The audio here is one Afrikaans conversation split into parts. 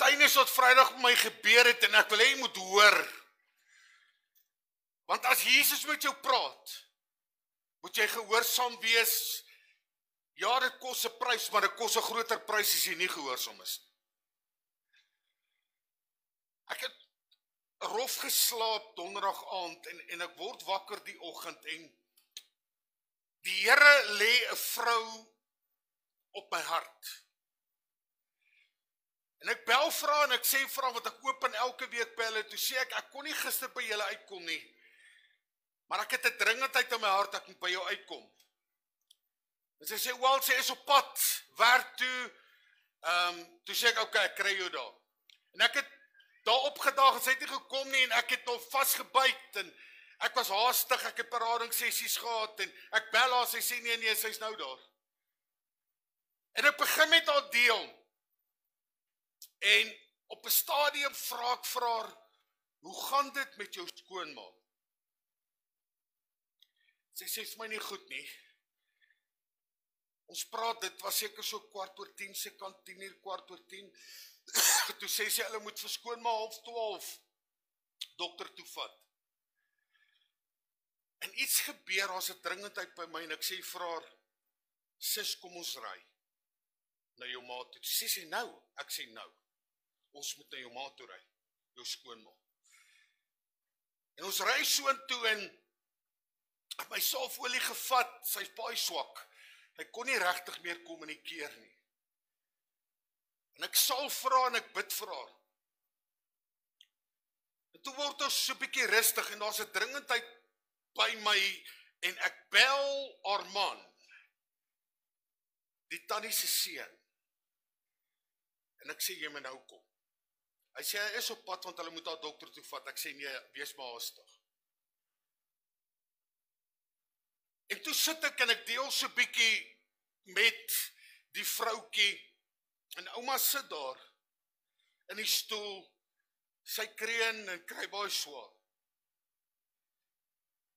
getuienis wat Vrydag met my gebeur het en ek wil hê jy moet hoor. Want as Jesus met jou praat, moet jy gehoorsaam wees. Ja, dit kos 'n prys, maar dit kos 'n groter prys as jy nie gehoorsaam is. Ek het rof geslaap donderdag aand en ek word wakker die oggend en die Here lê 'n vrou op my hart. En ek bel vir haar en ek sê vir haar wat ek open elke week bel en toe sê ek kon nie gister by julle uitkom nie. Maar ek het 'n dringendheid in my hart ek moet by jou uitkom. En sy sê, wel, sy is op pad werk toe. Toe sê ek, okay, ek kry jou daar. En ek het daar opgedaag en sy het nie gekom nie en ek het nog vasgebyt en ek was haastig, ek het beradingssessies gehad en ek bel haar, sy sê nee, sy's nou daar. En ek begin met haar deel. En op 'n stadium vra ek vir haar, hoe gaan dit met jou skoonma? Sy sê vir my nie goed nie. Ons praat, dit was seker so 10:15, sy kant 10:00, 10:15. Toe sê sy, hulle moet vir skoonma 11:30 dokter toe vat. En iets gebeur, daar's 'n dringendheid by my en ek sê vir haar, sis, kom ons ry na jou ma toe. Sy sê nou, ek sê nou. Ons moet na jou ma toe ry, jou skoonma. En ons ry soontoe en ek my salfolie gevat, sy's baie swak. Hy kon nie regtig meer kommunikeer nie. En ek salf vir haar en ek bid vir haar. En toe word ons so 'n bietjie rustig en daar's 'n dringendheid by my en ek bel haar man, die tannie se seun. En ek sê, jy moet nou kom. Hy sê, hy is op pad want hulle moet haar dokter toe vat. Ek sê, nee, wees maar haastig. En toe sit ek en ek deel so 'n bietjie met die vroukie en ouma sit daar in die stoel, sy kreun en kry baie swaar.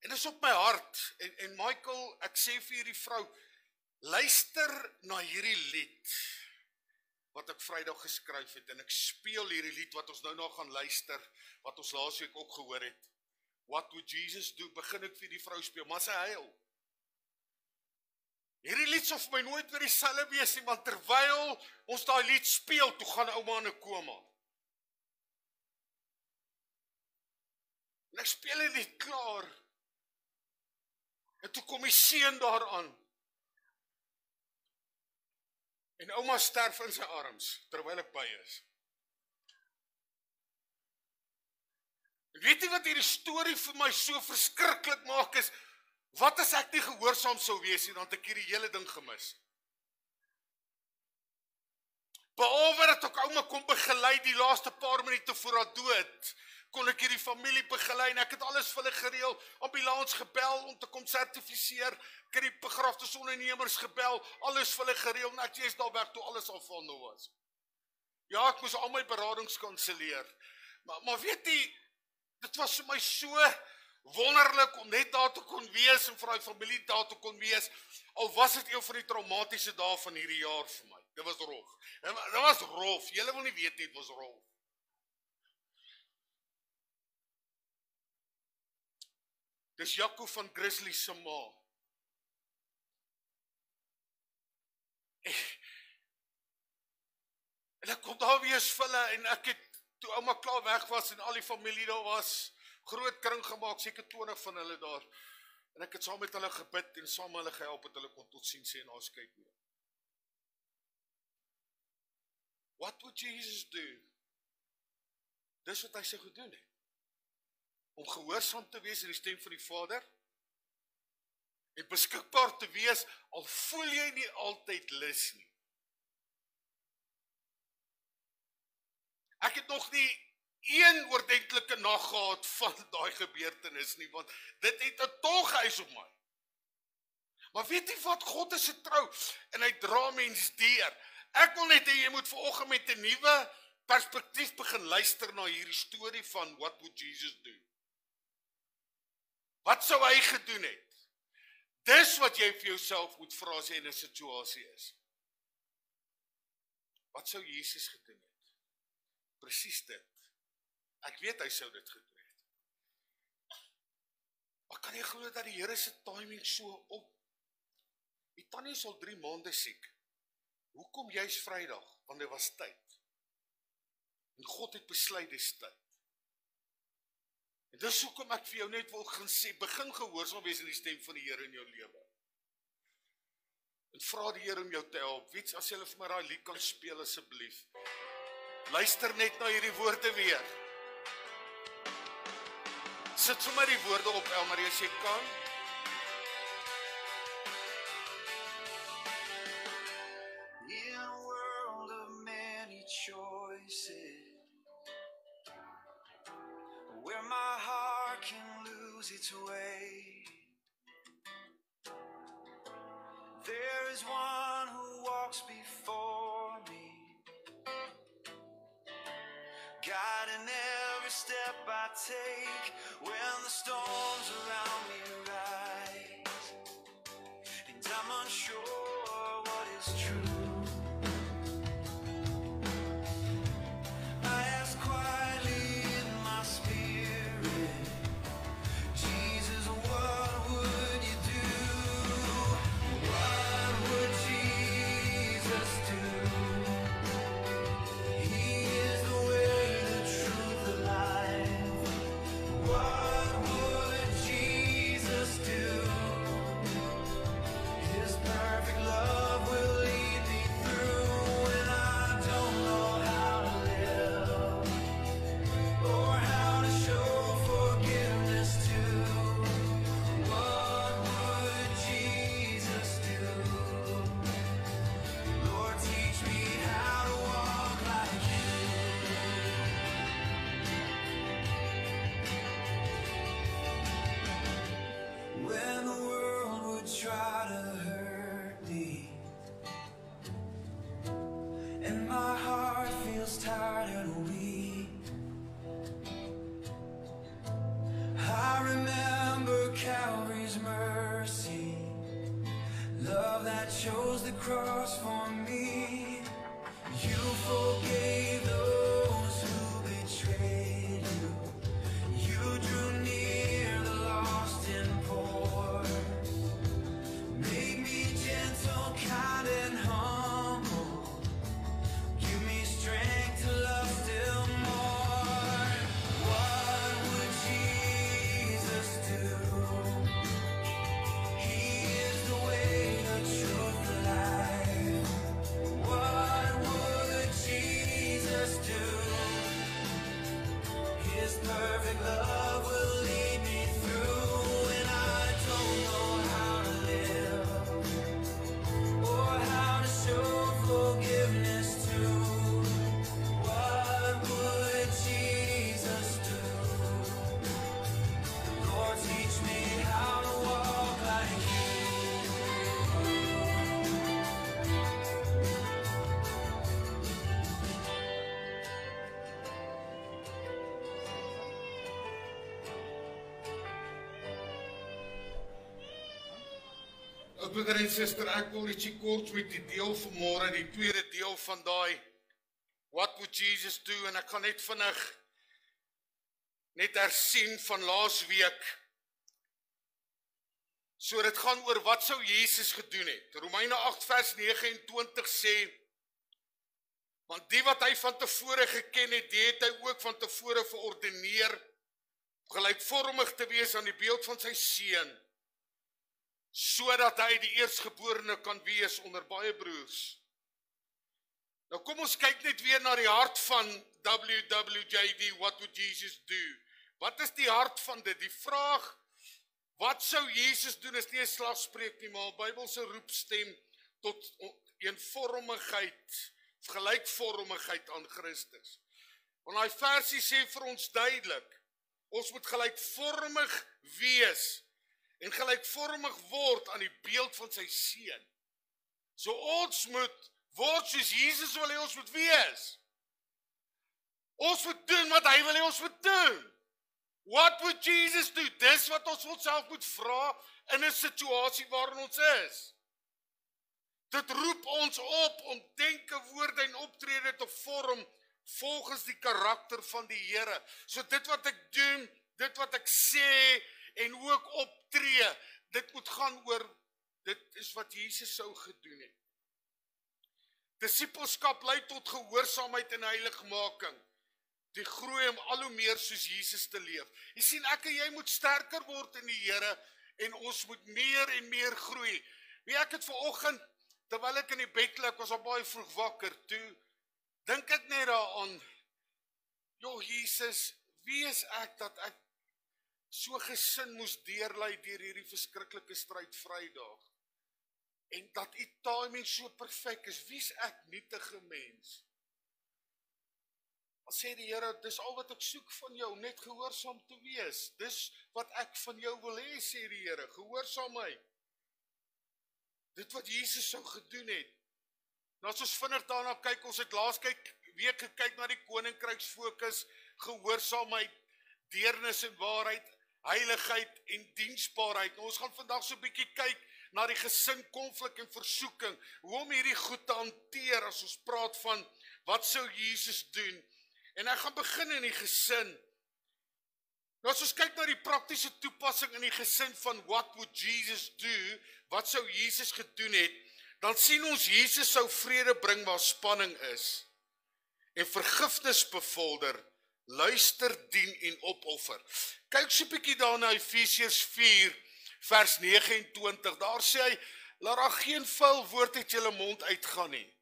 En dit is op my hart en Michael, ek sê vir hierdie vrou, luister na hierdie lied wat ek Vrydag geskryf het en ek speel hierdie lied wat ons nou nog gaan luister, wat ons laasweek ook gehoor het. What would Jesus do? Begin ek vir die vrou speel, maar sy huil. Hierdie lied sal vir my nooit weer dieselfde wees nie, want terwyl ons daai lied speel, toe gaan ouma in 'n koma. En ek speel die lied klaar. En toe kom die seun daaraan. En ouma sterf in sy arms, terwyl ek by is. En weet jy wat hierdie storie vir my so verskriklik maak is, wat as ek nie gehoorsaam sou wees nie, dan het ek hierdie hele ding gemis. Behalwe dat ek ouma kon begelei die laaste paar minute voor haar dood, kon ek hierdie familie begelei en ek het alles vir hulle gereël, ambulans gebel om te kom sertifiseer, ek het die begrafnisondernemers gebel, alles vir hulle gereël en ek is daar weg toe alles afvande was. Ja, ek moes al my beradings kanselleer, maar weet jy, dit was vir my so wonderlik om net daar te kon wees en vir die familie daar te kon wees, al was dit een van die traumatiese dae van hierdie jaar vir my. Dit was rof. Dit was rof. Julle wil nie weet nie, dit was rof. Dis Jaco van Grizzly se ma. En ek kom daar wees vir hulle en ek het, toe ouma klaar weg was en al die familie daar was, groot kring gemaak, seker 20 van hulle daar. En ek het saam met hulle gebid en saam hulle gehelp het hulle kon totsiens sê en afskeid neem. What would Jesus do? Dis wat hy sê gedoen het. Om gehoorsaam te wees in die stem van die Vader en beskikbaar te wees, al voel jy nie altyd lus nie. Ek het nog nie een oordentlike nag gehad van daai gebeurtenis nie, want dit het 'n tolgehuis op my. Maar weet jy wat, God is getrou en hy dra mens deur. Ek wil net hê jy moet vanoggend met 'n nuwe perspektief begin luister na hierdie storie van what would Jesus do? Wat sou hy gedoen het? Dis wat jy vir jouself moet vra as jy in 'n situasie is. Wat sou Jesus gedoen het? presies dit. Ek weet hy sou dit gedoen het. Maar kan jy glo dat die Here se timing so op? Die tannie is al 3 maande siek. Hoekom juis Vrydag? Want dit was tyd. En God het besluit dis tyd. En dis hoekom ek vir jou net wil gaan sê, begin gehoorsaam wees aan die stem van die Here in jou lewe. En vra die Here om jou te help. Weet as jy vir my daai lied kan speel asseblief. Luister net na hierdie woorde weer. Sit vir my die woorde op, Elmarie, as jy kan. In a world of many choices, where my heart can lose its way, there is one who walks before me, guiding every step I take when the storms around me rise, and I'm unsure what is true. I ask quietly in my spirit, Jesus, what would you do? What would Jesus do? He is the way, the truth, the life. What would Jesus do? His perfect love will lead me through when I don't know how to live or how to show forgiveness to. What would Jesus do? Lord, teach me how to walk like you. When the world would try to hurt me, and my heart feels tired and weak, I remember Calvary's mercy, love that chose the cross for me. You forgave those who betrayed you. You drew near the lost and poor. Make me gentle, kind, and humble. Give me strength to love still more. What would Jesus do? He is the way, the truth, the life. What would Jesus do? His perfect love will lead me through when I don't know how to live or how to show forgiveness to. What would Jesus do? Lord, teach me how to walk like you. Broeder en suster, ek wil ietsie kort met die deel vanmôre, die tweede deel van daai What would Jesus do? En ek gaan net vinnig net hersien van laas week. So dit gaan oor wat sou Jesus gedoen het. Romeine 8 vers 29 sê, want die wat hy van tevore geken het, die het hy ook van tevore verordeneer, gelykvormig te wees aan die beeld van sy seun, sodat hy die eerstgeborene kan wees onder baie broers. Nou kom ons kyk net weer na die hart van WWJD, what would Jesus do? Wat is die hart van dit? Die vraag, wat sou Jesus doen, is nie 'n slagspreuk nie, maar 'n Bybelse roepstem tot eenvormigheid, gelykvormigheid aan Christus. Want daai versie sê vir ons duidelik, ons moet gelykvormig wees en gelykvormig word aan die beeld van sy seun. So ons moet word soos Jesus wil hê ons moet wees. Ons moet doen wat hy wil hê ons moet doen. What would Jesus do? Dis wat ons onsself moet vra in 'n situasie waarin ons is. Dit roep ons op om denke, woorde en optrede te vorm volgens die karakter van die Here. So dit wat ek doen, dit wat ek sê en hoe ek optree, dit moet gaan oor, dit is wat Jesus sou gedoen het. Disippelskap lei tot gehoorsaamheid en heiligmaking. Die groei om al hoe meer soos Jesus te leef. Jy sien, ek en jy moet sterker word in die Here en ons moet meer en meer groei. Wie ek het vanoggend, terwyl ek in die bed lê, ek was al baie vroeg wakker, toe dink ek net daaraan, Jesus, wie is ek dat ek so gesin moes deurlei deur hierdie verskriklike stryd Vrydag? En dat die timing so perfek is, wie's ek nietige mens? Dan sê die Here, dis al wat ek soek van jou, net gehoorsaam te wees. Dis wat ek van jou wil hê, sê die Here, gehoorsaamheid. Dit wat Jesus sou gedoen het. Nou as ons vinnig daarna kyk, ons het laas week gekyk na die koninkryksfokus, gehoorsaamheid, deernis en waarheid, heiligheid en diensbaarheid. Nou, ons gaan vandag so 'n bietjie kyk na die gesin, konflik en versoeking, hoe om hierdie goed te hanteer as ons praat van wat sou Jesus doen. En ek gaan begin in die gesin. Nou as ons kyk na die praktiese toepassing in die gesin van what would Jesus do, wat sou Jesus gedoen het, dan sien ons Jesus sou vrede bring waar spanning is en vergifnis bevorder, luister, dien en opoffer. Kyk so 'n bietjie daar na Efesiërs 4 vers 29. Daar sê hy, laat daar geen vuil woord uit julle mond uitgaan nie,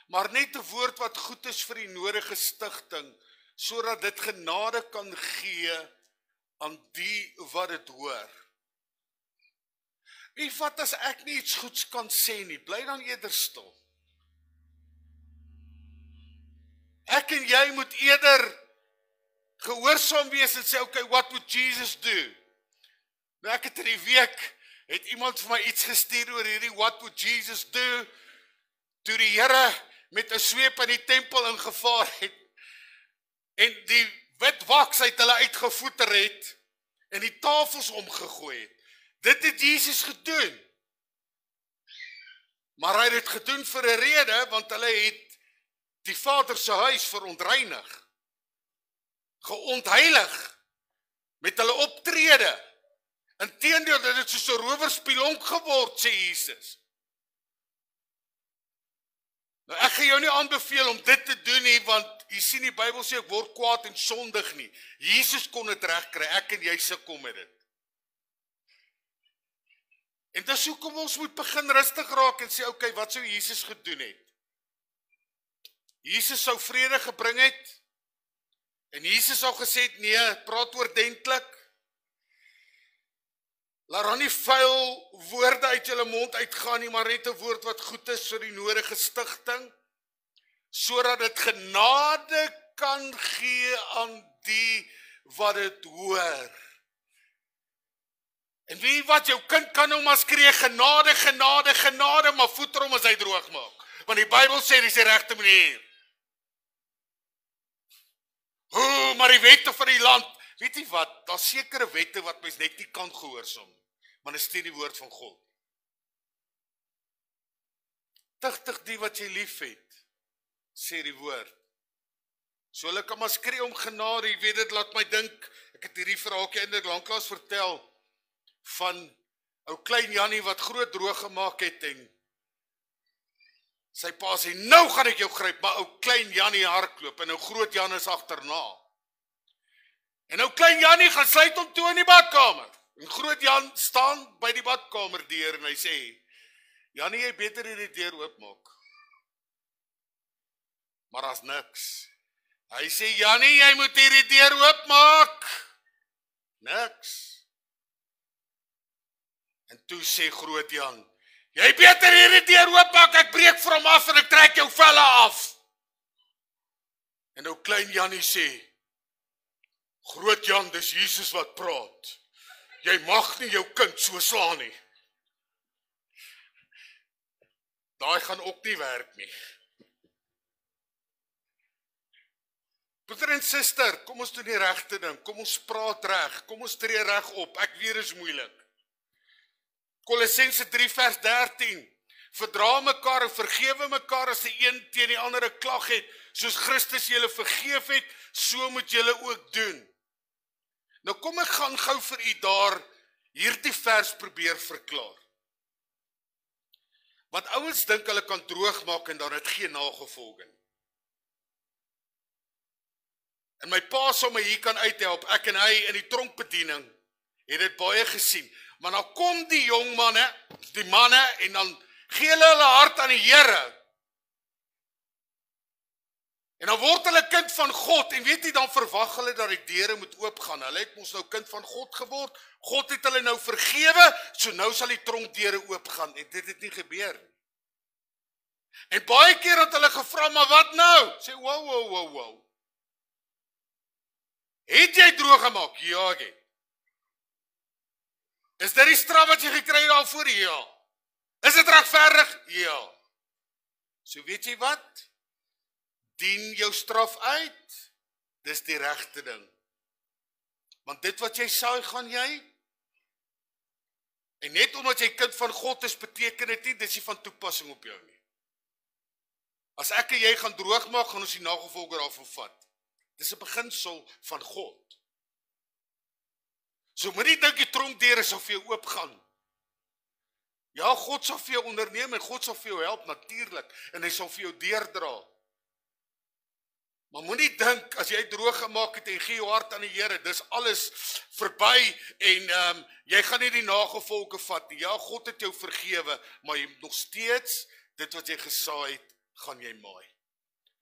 maar net 'n woord wat goed is vir die nodige stigting, sodat dit genade kan gee aan die wat dit hoor. Wie vat as ek nie iets goeds kan sê nie, bly dan eerder stil. Ek en jy moet eerder gehoorsaam wees en sê, okay, what would Jesus do? Nou ek het in die week, het iemand vir my iets gestuur oor hierdie what would Jesus do, toe die Here met 'n sweep in die tempel ingevaar het, en die wit waks uit hulle uitgevoeter het, en die tafels omgegooi het. Dit het Jesus gedoen. Maar hy het dit gedoen vir 'n rede, want hulle het die Vader se huis verontreinig, geontheilig, met hulle optrede. Inteendeel, dit het soos 'n rowerspilonk geword, sê Jesus. Nou ek gaan jou nie aanbeveel om dit te doen nie, want jy sien die Bybel sê ek word kwaad en sondig nie. Jesus kon dit regkry, ek en jy sukkel met dit. En dis hoekom ons moet begin rustig raak en sê, okay, wat sou Jesus gedoen het? Jesus sou vrede gebring het, en Jesus sou gesê het, nee, praat oordentlik. Laat dan nie vuil woorde uit julle mond uitgaan nie, maar net 'n woord wat goed is vir die nodige stigting, sodat dit genade kan gee aan die wat dit hoor. En wie wat jou kind kan nou maar skree, genade, genade, genade, maar voeter hom as hy droog maak. Want die Bybel sê dis die regte manier. Maar die wette van die land, weet jy wat, daar's sekere wette wat mens net nie kan gehoorsaam, maar dit steun die woord van God. Tigtig die wat jy lief het, sê die woord. So hulle kan maar skree om genade, jy weet dit laat my dink, ek het hierdie verhaaltjie eintlik lanklaas vertel, van ou klein Jannie wat groot droog gemaak het, en sy pa sê, nou gaan ek jou gryp, maar ou klein Jannie hardloop, en ou groot Jan is agterna. En ou klein Jannie gaan sluit hom toe in die badkamer, en groot Jan staan by die badkamer deur, en hy sê, Jannie, jy beter hierdie deur oopmaak. Maar as niks. Hy sê, Jannie, jy moet hierdie deur oopmaak. Niks. En toe sê groot Jan, jy beter hierdie deur oopmaak, ek breek vir hom af en ek trek jou velle af. En nou klein Jannie sê, groot Jan, dis Jesus wat praat. Jy mag nie jou kind so slaan nie. Daai gaan ook nie werk nie. Broeder en suster, kom ons doen die regte ding, kom ons praat reg, kom ons tree reg op, ek weet is moeilik. Kolossense 3 vers 13, Verdra mekaar en vergewe mekaar as die een teen die ander 'n klag het, soos Christus julle vergeef het, so moet julle ook doen. Nou kom ek gaan gou vir u daar hierdie vers probeer verklaar. Want ouens dink hulle kan droog maak en dan het geen nagevolge nie. En my pa sou my hier kan uithelp, ek en hy in die tronkbediening het dit baie gesien. Maar dan kom die jong manne en dan gee hulle hart aan die Here. En dan word hulle kind van God en weet jy, dan verwag hulle dat die deure moet oopgaan. Hulle het mos nou kind van God geword. God het hulle nou vergewe, so nou sal die tronkdeure oopgaan. En dit het nie gebeur nie. En baie keer het hulle gevra, maar wat nou? Sê, wow. Het jy droog gemaak? Ja, ek het. Is dit die straf wat jy gekry het daarvoor? Ja. Is dit regverdig? Ja. So weet jy wat? Dien jou straf uit. Dis die regte ding. Want dit wat jy saai, gaan jy. En net omdat jy kind van God is, beteken dit nie, dis nie van toepassing op jou nie. As ek en jy gaan droog maak, gaan ons die nagevolge daarvan vat. Dis 'n beginsel van God. So moet nie dink die tronkdeure sal vir jou oopgaan. Ja, God sal vir jou onderneem en God sal vir jou help natuurlik en hy sal vir jou deurdra. Maar moenie dink as jy droog gemaak het en gee jou hart aan die Here, dis alles verby en jy gaan nie die nagevolge vat nie. Ja, God het jou vergewe, maar jy nog steeds dit wat jy gesaai het, gaan jy maai.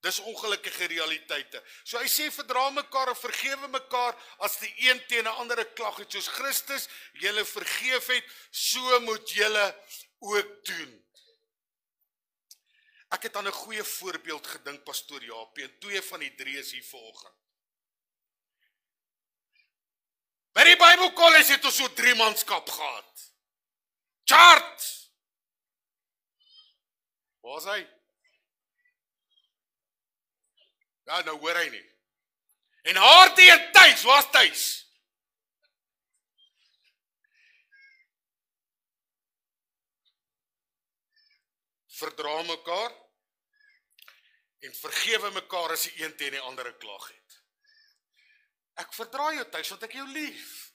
Dis ongelukkige realiteite. So hy sê verdra mekaar en vergewe mekaar as die een teen 'n ander 'n klag het, soos Christus julle vergeef het, so moet julle ook doen. Ek het aan 'n goeie voorbeeld gedink, pastoor Japie, en 2 van die 3 is hier vanoggend. By die Bybelkollege het ons so 3 manskap gehad. Chart! Waar is hy? Ja, nou hoor hy nie. En Hartie en Thys, waar's Thys? Verdra mekaar en vergewe mekaar as die een teen die ander 'n klag het. Ek verdra jou Thys, want ek jou lief.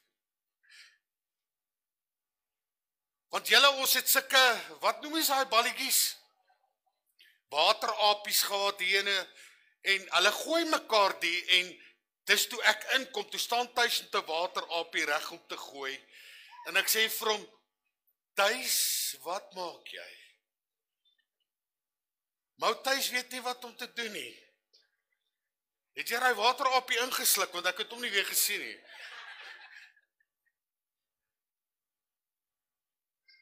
Want julle, ons het sulke, wat noem jy daai balletjies? Waterapies gehad hierne. En hulle gooi mekaar die en dis toe ek inkom, toe staan Thys met 'n waterapie reg om te gooi. En ek sê vir hom, Thys, wat maak jy? Maar Thys weet nie wat om te doen nie. Het jy daai waterapie ingesluk, want ek het hom nie weer gesien nie.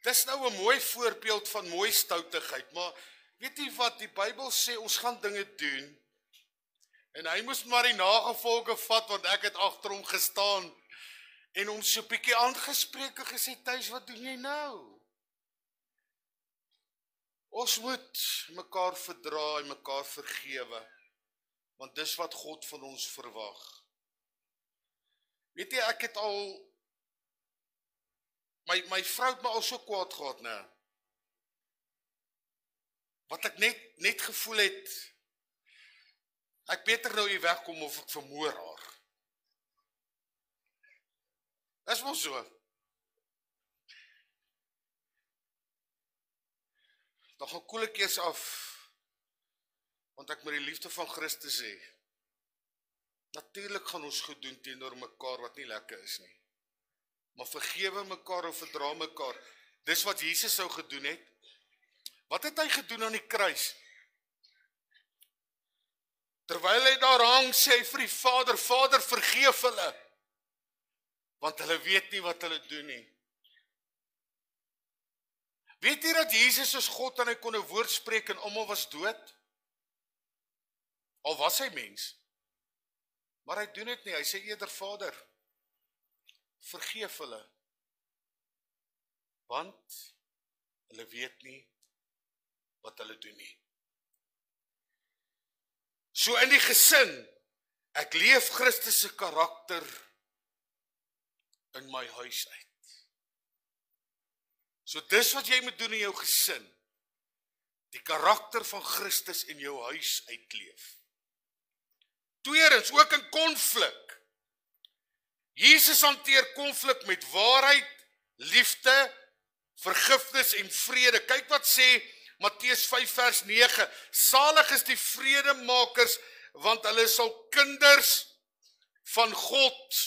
Dis nou 'n mooi voorbeeld van mooi stoutigheid, maar weet jy wat, die Bybel sê, ons gaan dinge doen, en hy moes maar die nagevolge vat, want ek het agter hom gestaan, en hom so 'n bietjie aangespreek en gesê, Thys, wat doen jy nou? Ons moet mekaar verdra en mekaar vergewe, want dis wat God van ons verwag. Weet jy, ek het al, my vrou het my al so kwaad gehad, né? Wat ek net gevoel het, ek beter nou hier wegkom of ek vermoor haar. Dis mos so. Dan gaan koel ek eers af, want ek moet die liefde van Christus hê. Natuurlik gaan ons goed doen teenoor mekaar wat nie lekker is nie. Maar vergewe mekaar en verdra mekaar. Dis wat Jesus sou gedoen het. Wat het hy gedoen aan die kruis? Terwyl hy daar hang, sê hy vir die Vader, Vader, vergeef hulle, want hulle weet nie wat hulle doen nie. Weet jy dat Jesus is God en hy kon 'n woord spreek en almal was dood? Al was hy mens. Maar hy doen dit nie, hy sê eerder, Vader, vergeef hulle, want hulle weet nie wat hulle doen nie. So in die gesin, ek leef Christus se karakter in my huis uit. So dis wat jy moet doen in jou gesin. die karakter van Christus in jou huis uitleef. Tweedens, ook in konflik. Jesus hanteer konflik met waarheid, liefde, vergifnis en vrede. Kyk wat sê Matteus 5 vers 9. Salig is die vredemakers, want hulle sal kinders van God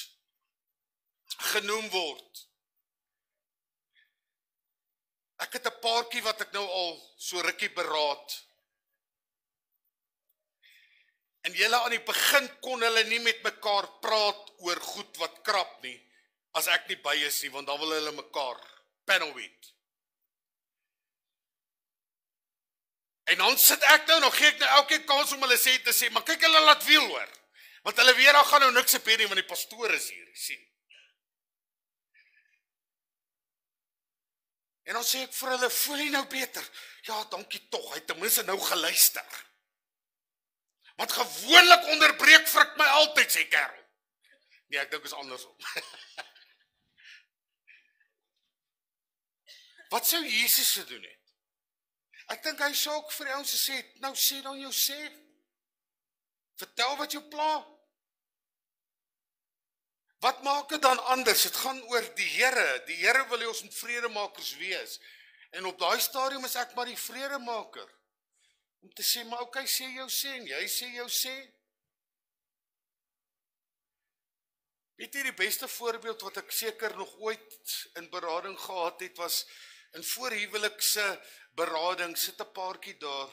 genoem word. Ek het 'n paartjie wat ek nou al so rukkie beraad. En julle aan die begin kon hulle nie met mekaar praat oor goed wat krap nie, as ek nie by is nie, want dan wil hulle mekaar panelweed. En dan sit ek nou gee ek nou elke kans om hulle te sê, maar kyk hulle laat wiel hoor. Want hulle weet daar gaan nou niks gebeur nie, want die pastoor is hier, sien. En dan sê ek vir hulle, voel jy nou beter? Ja, dankie tog, hy het ten minste nou geluister. Want gewoonlik onderbreek Frik my altyd, sê kerel. Nee, ek dink is andersom. Wat sou Jesus gedoen het? Ek dink hy sou ook vir ons gesê, nou sê dan jou sê. Vertel wat jou pla. Wat maak dit dan anders? Dit gaan oor die Here. Die Here wil hê ons moet vredemakers wees. En op daai stadium is ek maar die vredemaker. Om te sê, maar okay, sê jou sê, en jy sê jou sê. Weet jy, die beste voorbeeld wat ek seker nog ooit in berading gehad het, was in voorhuwelikse berading, sit 'n paartjie daar,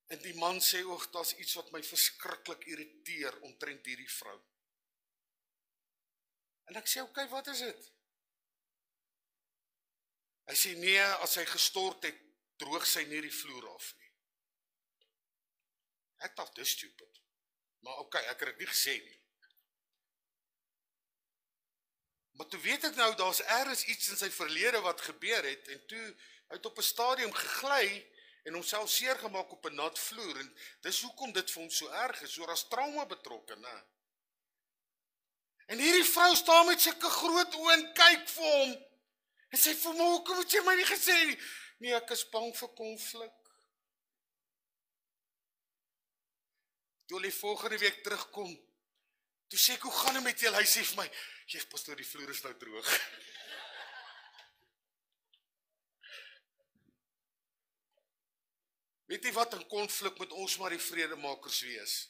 en die man sê, oog, daar's iets wat my verskriklik irriteer omtrent hierdie vrou. En ek sê, okay, wat is dit? Hy sê, nee, as hy gestort het, droog sy nie die vloer af nie. Ek dacht, dis stupid. Maar okay, ek het dit nie gesê nie. Maar toe weet ek nou, daar's ergens iets in sy verlede wat gebeur het, en toe hy het op 'n stadium gegly, en homself seer gemaak op 'n nat vloer, en dis hoekom dit vir hom so erg is, so as trauma betrokke, né? En hierdie vrou staan met sulke groot oë en kyk vir hom, en sê vir hom, hoekom het jy my nie gesê nie? Nee, ek is bang vir konflik. Toe die volgende week terugkom, toe sê ek, hoe gaan dit met julle? Hy sê vir my, jy pastoor, die vloer is nou droog. Weet jy wat, in konflik moet ons maar die vredemakers wees.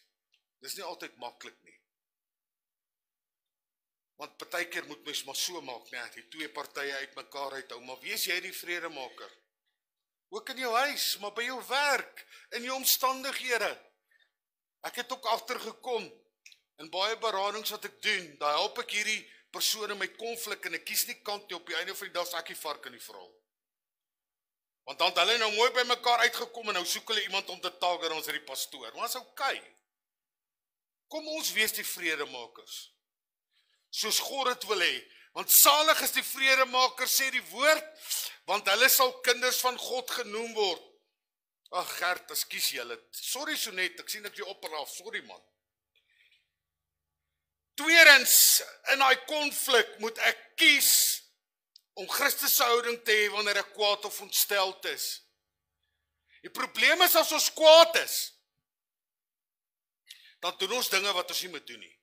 Dis nie altyd maklik nie. Want partykeer moet mens maar so maak, nee, die twee partye uit mekaar uithou, maar wees jy die vredemaker? Ook in jou huis, maar by jou werk, in jou omstandighede. Ek het ook agtergekom, in baie beradings wat ek doen, daar help ek hierdie persone met konflik, en ek kies nie kant nie, op die einde van die dag, ek die vark in die verhaal. Want dan het hulle nou mooi by mekaar uitgekom, en nou soek hulle iemand om te taak, en ons is die pastoor, maar is okay. Kom ons wees die vredemakers, soos God het wil hê, want salig is die vredemakers, sê die woord, want hulle sal kinders van God genoem word. Ag Gert, ekskuus julle, sorry so net, ek sien ek jy opraaf, sorry man. Tweedens, in daai konflik moet ek kies om Christus se houding te hê wanneer ek kwaad of ontsteld is. Die probleem is as ons kwaad is, dan doen ons dinge wat ons nie moet doen nie.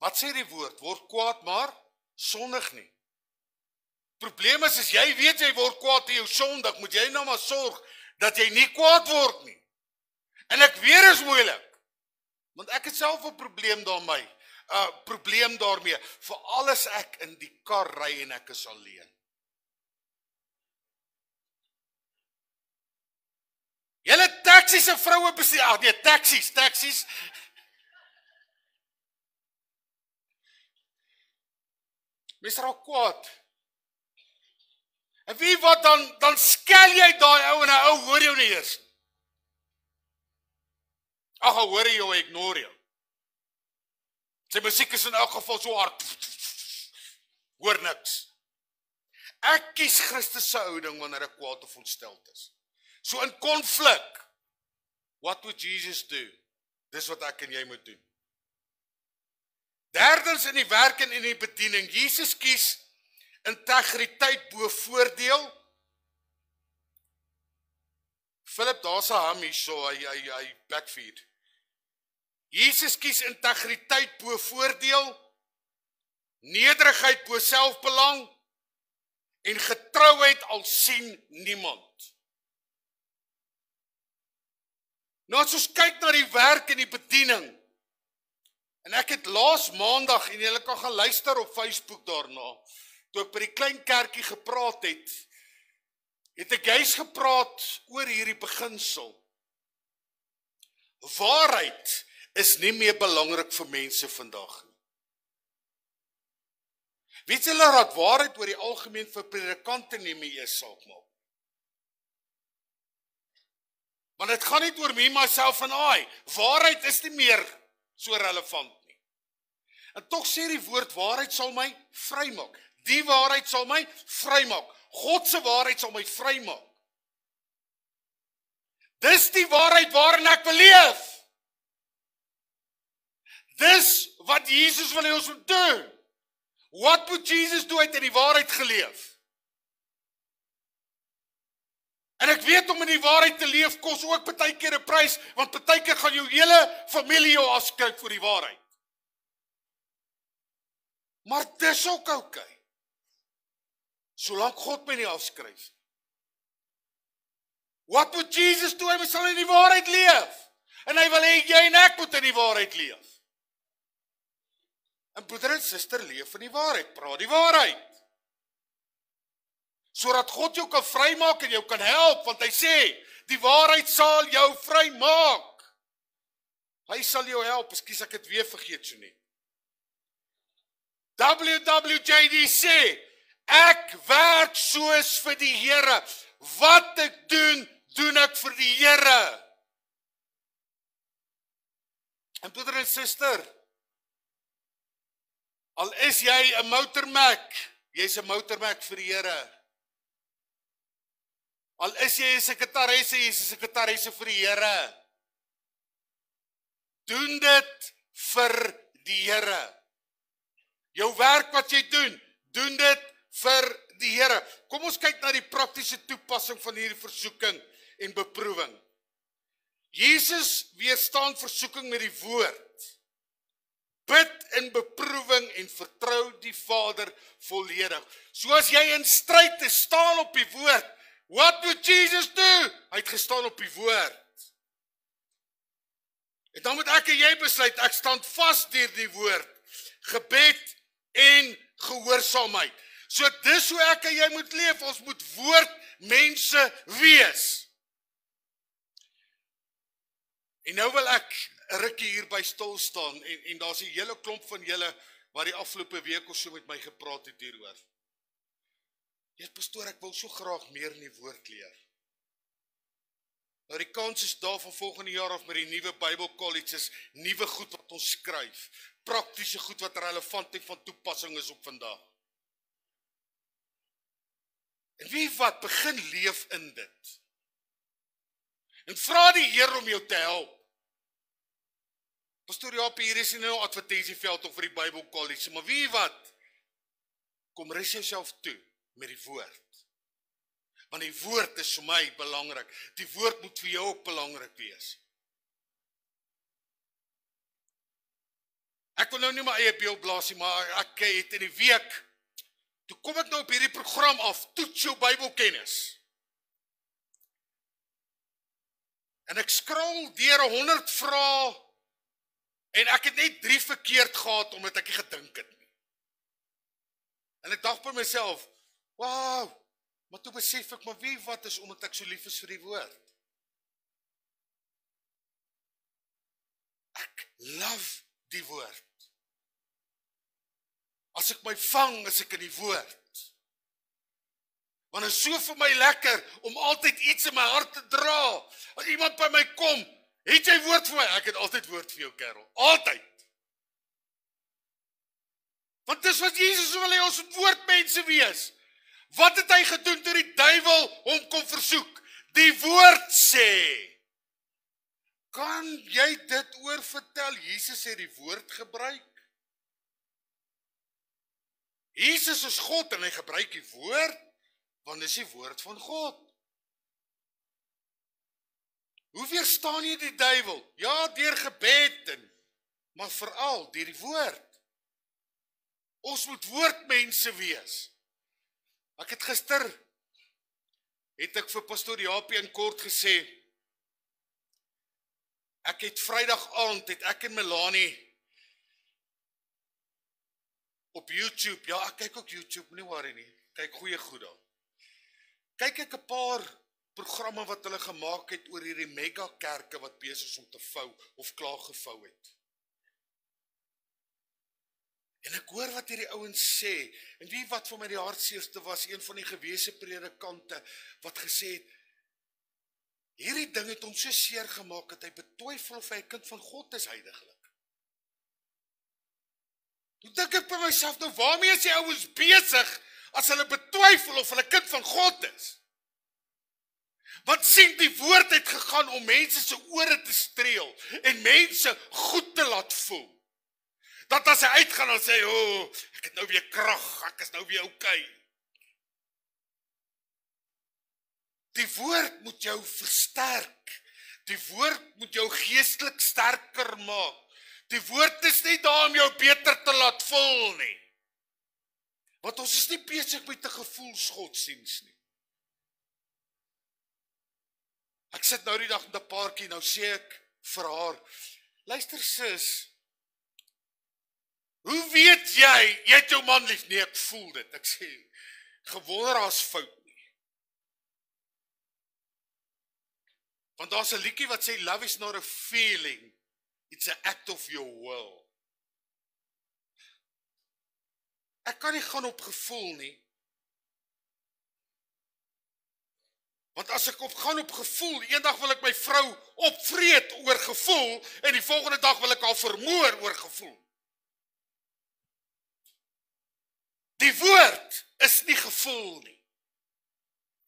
Wat sê die woord? Word kwaad, maar sondig nie. Probleem is, as jy weet jy word kwaad in jou sondig, moet jy nou maar sorg dat jy nie kwaad word nie. En ek weet is moeilik, want ek het self 'n probleem daarmee, veral as ek in die kar ry en ek is alleen. Julle taksies en vroue bestuur, ag nee, taksies. Mens raak kwaad. En wie wat dan skel jy daai ou en hy ou hoor jou nie eers. Ag, hy hoor jou, ignore jou. Sy musiek is in elk geval so hard. Hoor niks. Ek kies Christus se houding wanneer ek kwaad of ontsteld is. So in konflik, what would Jesus do? Dis wat ek en jy moet doen. Derdens in die werk en in die bediening, Jesus kies integriteit bo voordeel. Philip, daar's 'n ham hierso, hy backfeed. Jesus kies integriteit bo voordeel, nederigheid bo selfbelang en getrouheid al sien niemand. Nou as ons kyk na die werk en die bediening, en ek het laas maandag, en julle kan gaan luister op Facebook daarna, toe ek by die klein kerkie gepraat het ek juist gepraat oor hierdie beginsel. Waarheid is nie meer belangrik vir mense vandag nie. Weet julle dat waarheid oor die algemeen vir predikante nie meer eers saak maak? Want dit gaan nie oor me, myself en I. Waarheid is nie meer so relevant nie. En tog sê die woord, waarheid sal my vrymaak. Die waarheid sal my vrymaak. God se waarheid sal my vrymaak. Dis die waarheid waarin ek wil leef. Dis wat Jesus wil hê ons moet doen. Wat moet Jesus doen? Hy het in die waarheid geleef. En ek weet om in die waarheid te leef kos ook baie keer 'n prys, want baie keer gaan jou hele familie jou afskryf vir die waarheid. Maar dis ook okay. Solank God my nie afskryf. Wat moet Jesus doen? Hy sal in die waarheid leef. En hy wil hê jy en ek moet in die waarheid leef. En broeder en suster, leef in die waarheid, praat die waarheid. Sodat God jou kan vrymaak en jou kan help, want hy sê, die waarheid sal jou vrymaak. Hy sal jou help, ekskuus ek het weer vergeet so nie. WWJD sê, ek werk soos vir die Here. Wat ek doen, doen ek vir die Here. En broeder en suster, al is jy 'n motormek, jy's 'n motormek vir die Here. Al is jy 'n sekretaresse, jy's 'n sekretaresse vir die Here. Doen dit vir die Here. Jou werk wat jy doen dit vir die Here. Kom ons kyk na die praktiese toepassing van hierdie versoeking en beproewing. Jesus weerstaan versoeking met die woord. Bid in beproewing en vertrou die Vader volledig. Soos jy in stryd is, staan op die woord. Wat moet Jesus doen? Hy het gestaan op die woord. En dan moet ek en jy besluit, ek staan vas deur die woord. Gebed en gehoorsaamheid. So dis hoe ek en jy moet leef, ons moet woordmense wees. En nou wil ek 'n rukkie hierby stil staan, en daar's 'n hele klomp van julle wat die afgelope week of so met my gepraat het hieroor. Ja, pastoor, ek wil so graag meer in die woord leer. Nou die kans is daar van volgende jaar af met die nuwe Bible colleges, nuwe goed wat ons skryf, praktiese goed wat relevant en van toepassing is op vandag. En wie wat, begin leef in dit. En vra die Here om jou te help. Pastoor Jaap, hier is nie nou 'n advertensieveld of vir die Bible college, maar wie wat, kom rus jouself toe met die woord. Want die woord is vir my belangrik. Die woord moet vir jou ook belangrik wees. Ek wil nou nie my eie beeld blaas nie, maar ek het in die week, toe kom ek nou op hierdie program af, toets jou Bybelkennis. En ek scroll deur 100 vrae, en ek het net 3 verkeerd gehad, omdat ek nie gedink het nie. En ek dacht by myself, wow, maar toe besef ek, maar wie wat is, omdat ek so lief is vir die woord. Ek love die woord. As ek my vang, is ek in die woord. Want het is so vir my lekker, om altyd iets in my hart te dra. As iemand by my kom, het jy woord vir my? Ek het altyd woord vir jou, kerel. Altyd. Want dis wat Jesus wil hê, ons moet woordmense wees. Wat het hy gedoen toe die duiwel hom kom versoek? Die woord sê. Kan jy dit oorvertel? Jesus het die woord gebruik. Jesus is God en hy gebruik die woord, want dis die woord van God. Hoe weerstaan jy die duiwel? Ja, deur gebed, maar veral deur die woord. Ons moet woordmense wees. Ek het gister, het ek vir pastoor Japie in kort gesê, ek het Vrydag aand, het ek en Melanie op YouTube, ja, ek kyk ook YouTube, nie worry nie, kyk goeie goed daar. Kyk ek 'n paar programme wat hulle gemaak het oor hierdie mega kerke wat besig is om te vou, of klaar gevou het. En ek hoor wat hierdie ouens sê, en wie wat vir my die hartseerste was, een van die gewese predikante, wat gesê het, hierdie ding het hom so seer gemaak, dat hy betwyfel of hy 'n kind van God is heiliglik. Toe dink ek by myself, nou waarmee is die ouens besig, as hulle betwyfel of hulle kind van God is? Want sien, die woord het gegaan om mense se ore te streel, en mense goed te laat voel. Dat as hy uitgaan en sê, ek het nou weer krag, ek is nou weer okay. Die woord moet jou versterk. Die woord moet jou geestelik sterker maak. Die woord is nie daar om jou beter te laat voel nie. Want ons is nie besig met 'n gevoelsgodsdiens nie. Ek sit nou die dag met 'n paartjie, nou sê ek vir haar, luister sis, hoe weet jy het jou man lief? Nee, ek voel dit. Ek sê, gewonder as fout nie. Want daar's 'n liedjie wat sê, love is not a feeling, it's an act of your will. Ek kan nie gaan op gevoel nie. Want as ek gaan op gevoel, eendag wil ek my vrou opvreet oor gevoel, en die volgende dag wil ek haar vermoor oor gevoel. Die woord is nie gevoel nie.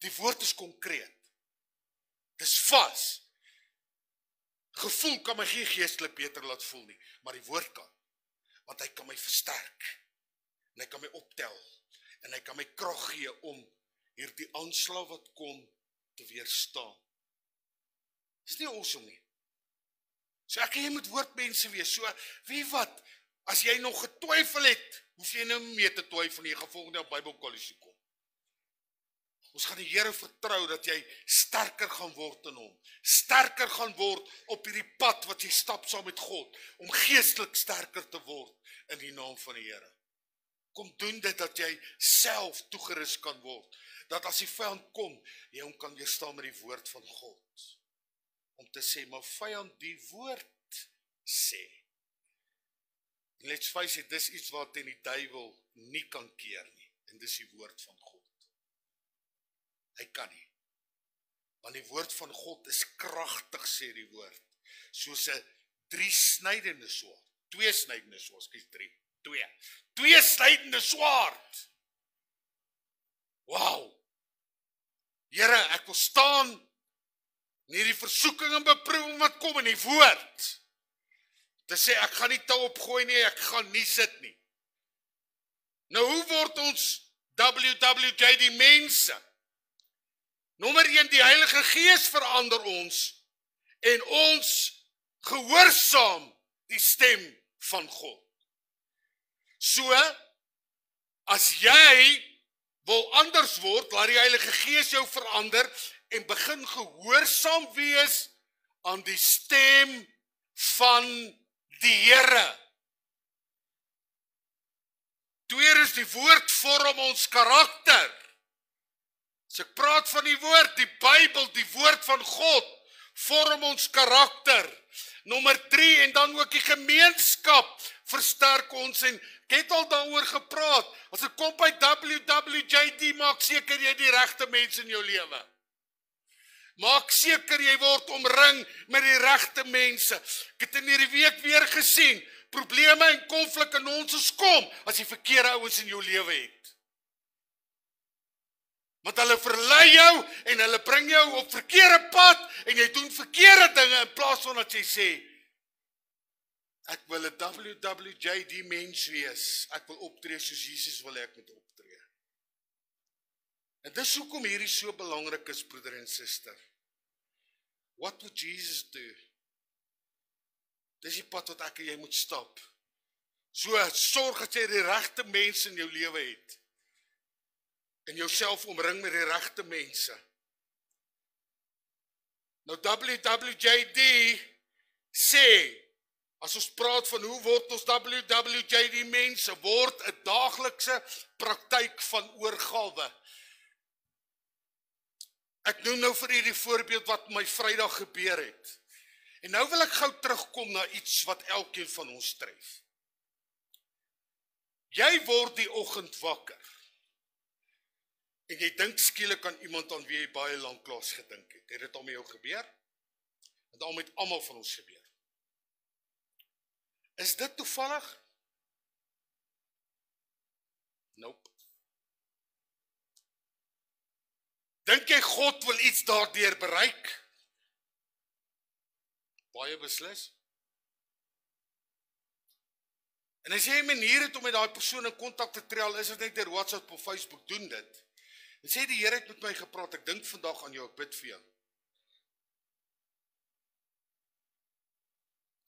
Die woord is konkreet. Dis vas. Gevoel kan my geen geestelik beter laat voel nie, maar die woord kan. Want hy kan my versterk. En hy kan my optel. En hy kan my krag gee om hierdie aanslag wat kom te weerstaan. Dis nie awesome nie. So ek en jy moet woordmense wees. So wie wat, as jy nog getwyfel het, hoef jy nou mee te twyfel nie, jy gaan volgende op Bybelkollege kom. Ons gaan die Here vertrou dat jy sterker gaan word in hom. Sterker gaan word op hierdie pad wat jy stap saam met God, om geestelik sterker te word in die naam van die Here. Kom doen dit dat jy self toegerus kan word. Dat as die vyand kom, jy hom kan weerstaan met die woord van God. Om te sê, maar vyand, die woord sê. En let's face it, dis iets wat in die duiwel nie kan keer nie. En dis die woord van God. Hy kan nie. Want die woord van God is kragtig, sê die woord. Soos 'n 3-snydende swaard. 2-snydende swaard, skies 3. 2-snydende swaard. Wow. Here, ek wil staan in hierdie versoeking en beproewing wat kom in die woord. Te sê, ek gaan nie tou opgooi nie, ek gaan nie sit nie. Nou, hoe word ons WWJ die mense? Nommer 1, die Heilige Gees verander ons, en ons gehoorsaam die stem van God. So, as jy wil anders word, laat die Heilige Gees jou verander, en begin gehoorsaam wees aan die stem van die Here. Tweedens, die woord vorm ons karakter. As ek praat van die woord, die Bybel, die woord van God, vorm ons karakter. Nommer 3, en dan ook die gemeenskap versterk ons, en ek het al daaroor gepraat. As ek kom by WWJD, maak seker jy die regte mense in jou lewe. Maak seker jy word omring met die regte mense. Ek het in hierdie week weer gesien, probleme en konflik in ons kom, as jy verkeerde ouens in jou lewe het. Want hulle verlei jou, en hulle bring jou op verkeerde pad, en jy doen verkeerde dinge, in plaas van dat jy sê, ek wil 'n WWJD mens wees, ek wil optree soos Jesus wil ek moet optree. En dis hoekom hierdie so belangrik is, broeder en suster. What would Jesus do? Dis die pad wat ek en jy moet stap. So, sorg dat jy die regte mense in jou lewe het. En jouself omring met die regte mense. Nou WWJD sê, as ons praat van hoe word ons WWJD mense, word 'n daaglikse praktyk van oorgawe. Ek noem nou vir hierdie voorbeeld wat my Vrydag gebeur het. En nou wil ek gou terugkom na iets wat elkeen van ons tref. Jy word die oggend wakker. En jy dink skielik aan iemand aan wie jy baie lanklaas gedink het. Het dit al met jou gebeur? Het al met almal van ons gebeur. Is dit toevallig? Nope. Dink jy God wil iets daardeur bereik? Baie beslis. En as jy 'n manier het om met daai persoon in kontak te tree, al is dit net deur WhatsApp of Facebook, doen dit. En sê die Here het met my gepraat, ek dink vandag aan jou, ek bid vir jou.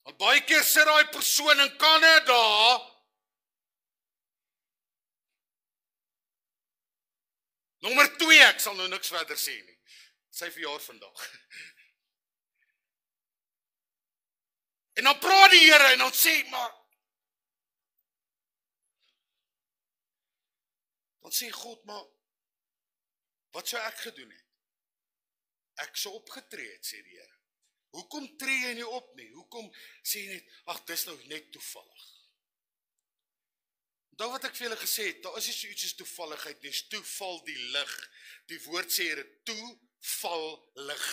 Want baie keer sit daai persoon in Kanada. Nommer 2, ek sal nou niks verder sê nie. Sy verjaar vandag. En dan praat die Here en dan sê, maar dan sê God, maar wat sou ek gedoen het? Ek sou opgetree het, sê die Here. Hoekom tree jy nie op nie? Hoekom sê jy net, ag, dis nou net toevallig? Onthou wat ek vir julle gesê het, daar is nie so iets as toevalligheid nie, toe val die lig. Die woord sê hier, toe val lig.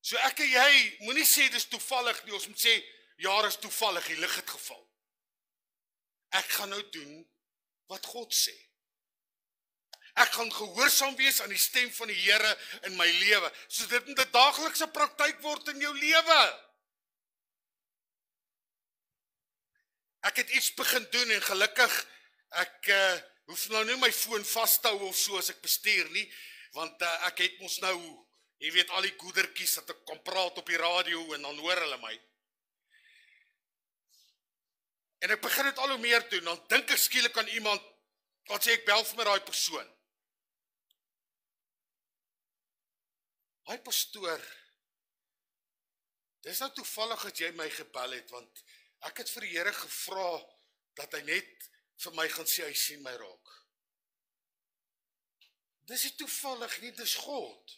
So ek en jy, moenie sê dis toevallig nie, ons moet sê, ja, is toevallig, die lig het geval. Ek gaan nou doen wat God sê. Ek gaan gehoorsaam wees aan die stem van die Here in my lewe, so dit moet 'n daaglikse praktyk word in jou lewe. Ek het iets begin doen en gelukkig, ek hoef nou nie my foon vas te hou of so as ek bestuur nie, want ek het mos nou, jy weet, al die goedertjies dat ek kan praat op die radio en dan hoor hulle my. En ek begin dit al hoe meer doen, dan dink ek skielik aan iemand, wat sê ek bel vir my daai persoon. Daai pastoor, dis nou toevallig dat jy my gebel het, want ek het vir die Here gevra dat hy net vir my gaan sê, hy sien my raak. Dis nie toevallig nie, dis God.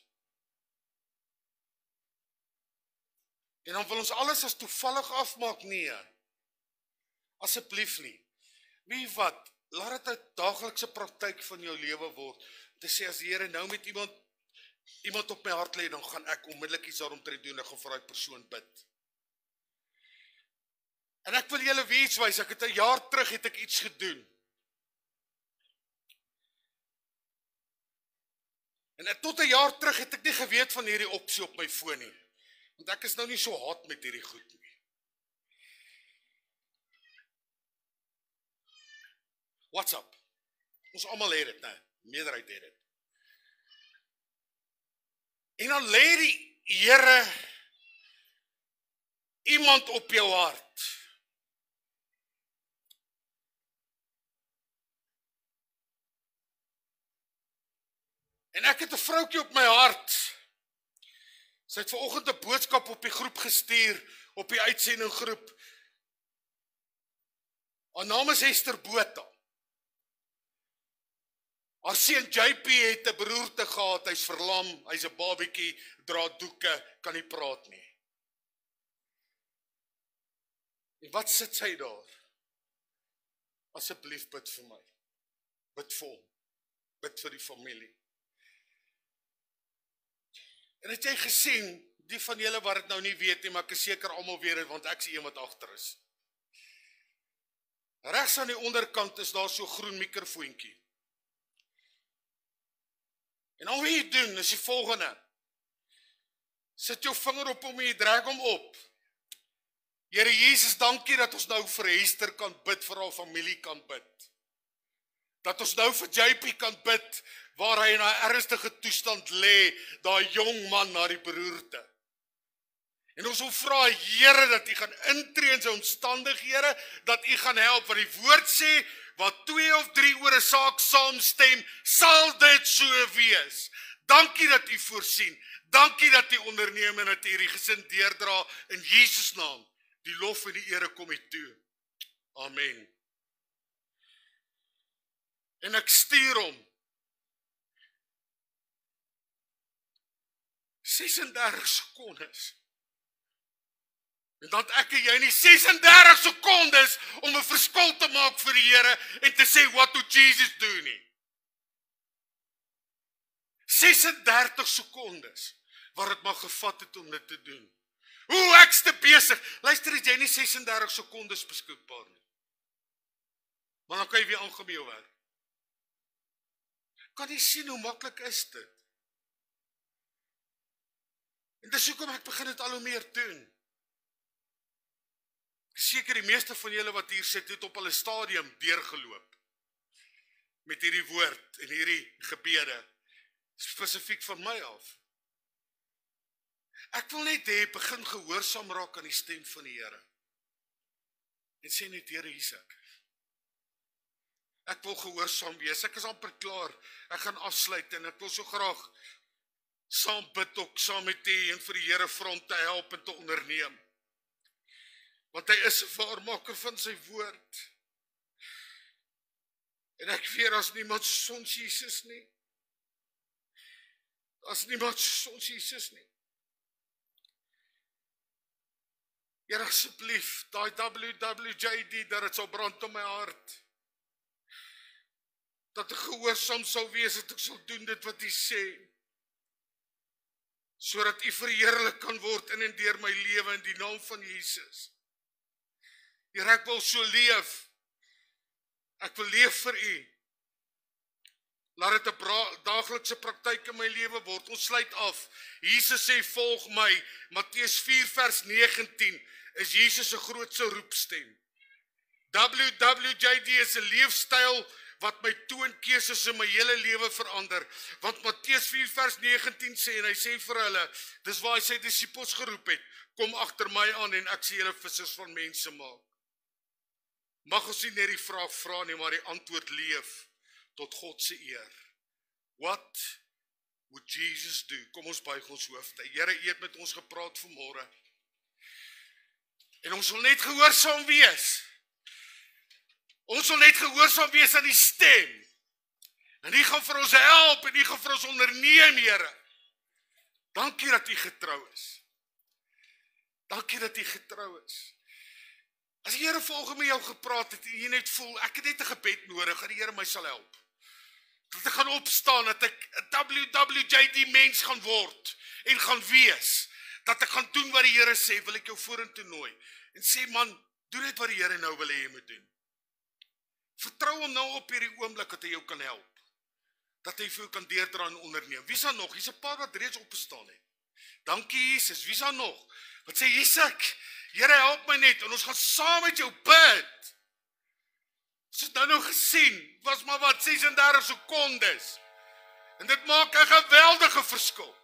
En dan wil ons alles as toevallig afmaak, nee. Asseblief nie. Weet wat, laat dit 'n daaglikse praktyk van jou lewe word. Te sê as die Here nou met iemand op my hart lê, dan gaan ek onmiddellik iets daaromtrent doen, ek gaan vir daai persoon bid. En ek wil julle iets wys, ek het 'n jaar terug het ek iets gedoen. En tot 'n jaar terug het ek nie geweet van hierdie opsie op my foon nie. Want ek is nou nie so hard met hierdie goed nie. WhatsApp. Ons almal het dit, né? Meerderheid het dit. En dan lê die Here iemand op jou hart. En ek het 'n vroukie op my hart. Sy het vanoggend 'n boodskap op die groep gestuur, op die uitsendinggroep. Haar naam is Esther Botha. Haar seun JP het 'n beroerte gehad, hy's verlam, hy's 'n babietjie, dra doeke, kan nie praat nie. En wat sit sy daar? Asseblief bid vir my. Bid vir hom. Bid vir die familie. En het jy gesien, die van julle wat dit nou nie weet nie, maar ek is seker almal weet dit, want ek is die een wat agter is. Regs aan die onderkant is daar so 'n groen mikrofoontjie. En al wat jy doen is die volgende. Sit jou vinger op hom en jy druk hom op. Here Jesus, dankie dat ons nou vir Esther kan bid, vir haar familie kan bid. dat ons nou vir JP kan bid, waar hy in 'n ernstige toestand lê, daai jong man na die beroerte. En ons wil vra, Here, dat U gaan intree in sy omstandighede, dat U gaan help, want die woord sê, waar 2 of 3 oor 'n saak saamstem, sal dit so wees. Dankie dat U voorsien, dankie dat U onderneem en dat U hierdie gesin deurdra, in Jesus naam, die lof en die ere kom U toe. Amen. En ek stuur hom 36 sekondes. En dat ek en jy nie 36 sekondes om 'n verskil te maak vir die Here en te sê, what do Jesus do nie. 36 sekondes wat dit maar gevat het om dit te doen. Hoe ek's te besig. Luister, het jy nie 36 sekondes beskikbaar nie. Maar dan kan jy weer aangaan met jou werk. Kan jy sien hoe maklik is dit? En dis hoekom ek begin dit al hoe meer doen. Seker die meeste van julle wat hier sit, het op al 'n stadium deurgeloop met hierdie woord en hierdie gebede, spesifiek van my af. Ek wil net hê, begin gehoorsaam raak aan die stem van die Here. En sê net, Here, hier's ek. Ek wil gehoorsaam wees, ek is amper klaar, ek gaan afsluit en ek wil so graag saam bid ook, saam met U en vir die Here vra om te help en te onderneem. Want hy is 'n waarmaker van sy woord. En ek weet, as niemand soos ons Jesus nie. As niemand soos ons Jesus nie. Here, asseblief, daai WWJD, dat dit sal brand in my hart. Dat ek gehoorsaam sal wees, dat ek sal doen dit wat U sê. Sodat U verheerlik kan word in en deur my lewe in die naam van Jesus. Here, ek wil so leef. Ek wil leef vir U. Laat dit 'n daaglikse praktyk in my lewe word. Ons sluit af. Jesus sê, volg my. Matteus 4 vers 19 is Jesus se grootste roepstem. WWJD is 'n leefstyl wat my toonkeuses in my hele lewe verander. Want Matteus 4 vers 19 sê, en hy sê vir hulle, dis waar hy sy disippels geroep het, kom agter my aan en ek sal julle vissers van mense maak. Mag ons nie net die vraag vra nie, maar die antwoord leef tot God se eer. What would Jesus do? Kom ons buig ons hoofde. Here, U het met ons gepraat vanmôre. En ons wil net gehoorsaam wees. Ons wil net gehoorsaam wees aan die stem. En U gaan vir ons help en U gaan vir ons onderneem, Here. Dankie dat U getrou is. Dankie dat U getrou is. As die Here volgens met jou gepraat het, en jy net voel, ek het net 'n gebed nodig, dat die Here my sal help. Dat ek gaan opstaan, dat ek 'n WWJD mens gaan word, en gaan wees. Dat ek gaan doen wat die Here sê, wil ek jou vorentoe nooi. En sê, man, doen net wat die Here nou wil hê jy moet doen. Vertrou hom nou op hierdie oomblik, dat hy jou kan help. Dat hy vir jou kan deurdra en onderneem. Wie's daar nog? Hier's 'n paar wat reeds opgestaan het. Dankie Jesus, wie's daar nog? Wat sê, hier's ek. Here, help my net, en ons gaan saam met jou bid. Ons het nou gesien, was maar wat 36 sekondes. En dit maak 'n geweldige verskil.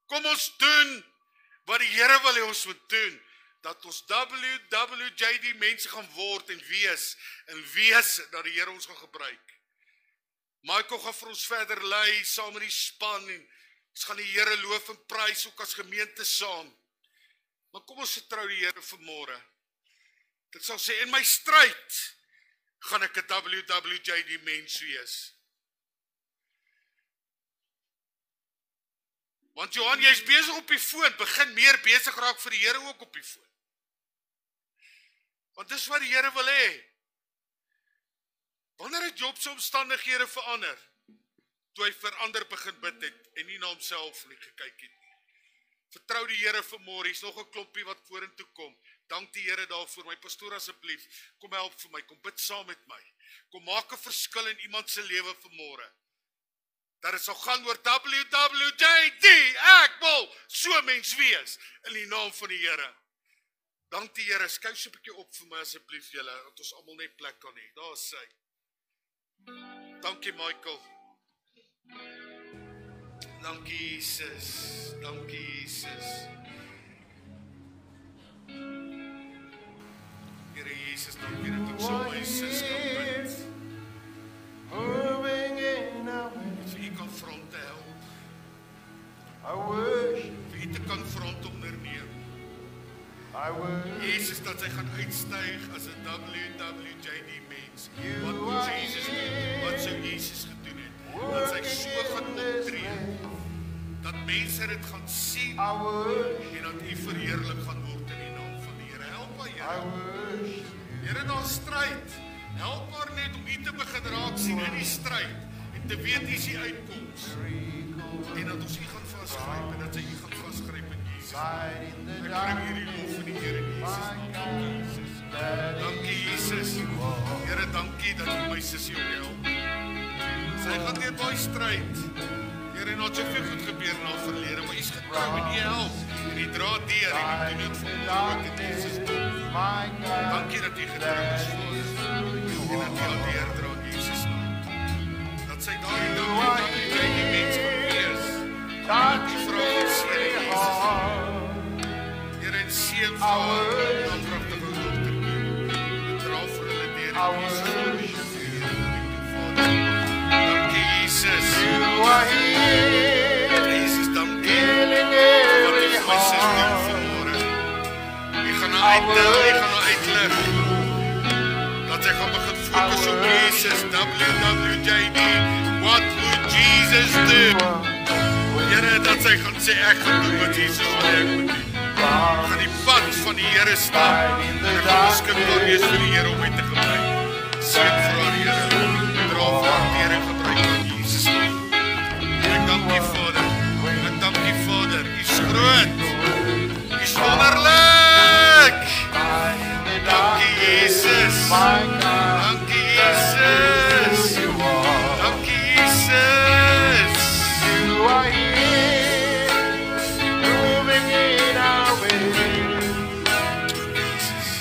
Kom ons doen wat die Here wil hê ons moet doen. Dat ons WWJD mense gaan word en wees dat die Here ons gaan gebruik. Michael gaan vir ons verder lei, saam met die span, en ons gaan die Here loof en prys, ook as gemeente saam. Maar kom ons vertrou die Here vanmôre. Dit sal sê, in my stryd gaan ek 'n WWJD mens wees. Want Johan, jy is besig op die foon, begin meer besig raak vir die Here ook op die foon. Want dis wat die Here wil hê. Wanneer het Job se omstandighede verander? Toe hy verander begin bid het, en nie na homself nie gekyk het. Vertrou die Here vanmôre, hier's nog 'n klompie wat vorentoe kom. Dank die Here daarvoor, my pastoor asseblief, kom help vir my, kom bid saam met my. Kom maak 'n verskil in iemand se lewe vanmôre. Dat dit sal gaan oor WWJD, ek wil so mens wees, in die naam van die Here. Dank die Here, skuif so 'n bietjie op vir my asseblief julle, dat ons almal net plek kan hê. Daar is hy. Dankie Michael. Dankie Jesus. Dankie Jesus. Here Jesus, dankie dat ek so my sis kan bid. Moving in our midst. Vir u kan front te help. I worship, Vir u te kan front onderneem. I worship. Jesus, dat sy gaan uitstyg as 'n WWJD mens. Wat moet Jesus doen? Wat sou Jesus gedoen het? Dat sy so gaan optree, dat mense dit gaan sien I worship, en dat u verheerlik gaan word in die naam van die Here. Help haar, I Here. worship. Here, daar stryd. Help haar net om u te begin raak sien in die stryd en te weet hier is die uitkoms. En dat ons u gaan vasgryp en dat sy u gaan vasgryp in Jesus. Light in the Ek bring dark, hierdie lof in die Here Jesus. my God, that Dankie Jesus. Here, dankie dat u my sussie ook help. Sy gaan deur baie stryd. Here, en het soveel goed gebeur in haar verlede, maar u's getrou en u help. En u dra deur en u doen dit vir ons ook in Jesus naam. my God, Dankie dat u getrou is vir ons. En dat u haar deurdra in Jesus naam. Dat sy daardie dag dat die mens gaan wees. Dat die vrou gaan seën in Jesus naam. Here, en seën vir haar dan pragtige dogter. En dra vir hulle deur I in Jesus naam. worship you. Dankie Jesus. You are here, Jesus, dankie. healing Wat every is my sis doen heart. vanmôre? Ek gaan haar uittel, ek gaan haar uitlig. Dat sy gaan begin fokus op Jesus. WWJD. What would Jesus do? Here, dat sy gaan sê ek gaan doen wat Jesus wil hê ek moet doen. Ek gaan die pad van die Here stap. En ek gaan beskikbaar wees vir die Here om my te gebruik. Seën vir haar Here. Dra vir haar deur en gebruik haar in Jesus naam. Ek dank U Vader. Ek dank U Vader. U is groot. U is wonderlik. Dankie Jesus. My God, Dankie Jesus. you are. Dankie Jesus. You are here, moving in our way.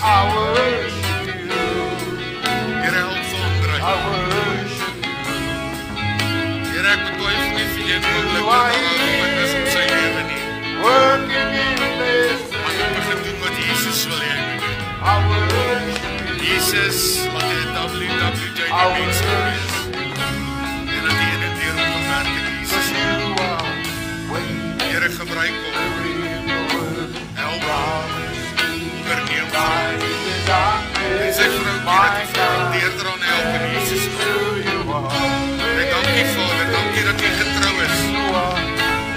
I worship you. Here help vir Andrei. I worship you. Here ek betwyfel nie vir een oomblik You are dat ek is op sy lewe nie. Working in this Maar ek begin doen wat Jesus wil hê ek moet doen. I worship you. Jesus, laat hy 'n WWJD I mens worship wees. En dat hy in die deur om kan werk in Jesus. Cause you are waiting Here gebruik hom. Help hom. Onderneem hom. light in the darkness. En sy vrou dat die vrou deurdra en help in Jesus naam. You are, Ek dank U Vader, dankie dat U getrou is. you are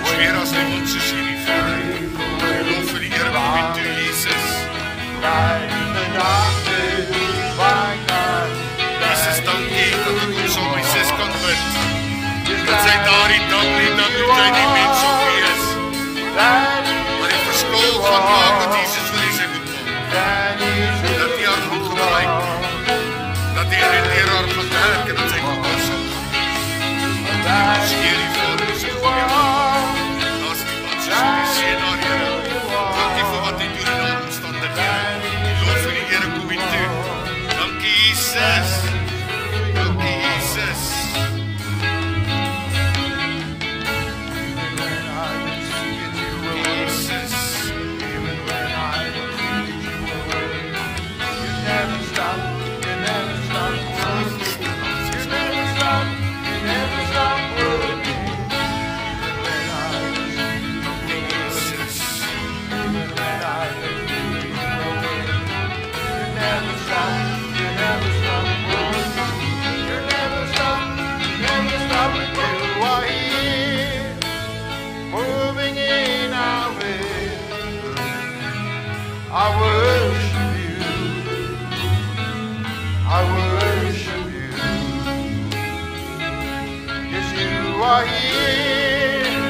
Ons weer as iemand soos hierdie Vader. Ek lof vir die Here kom U toe Jesus. light in the darkness. My God, Jesus, dankie dat ek ons op my sis kan bid. Dat sy daardie WWJD mens sal wees. that Maar die verskil gaan maak wat Jesus wil hê sy moet maak. is Dat U haar gaan gebruik. Dat die Here deur haar gaan werk en dat sy gaan sal. Ons eer U Vader, ons is goeie God. Daar's niemand soos U, die seën haar Here. Dankie vir wat U doen in haar omstandighede. Lof vir die Here kom U toe. Dankie Jesus. Dankie Jesus. Jesus. Jesus. Moving in our way, I worship you. I worship you. Yes, you are here,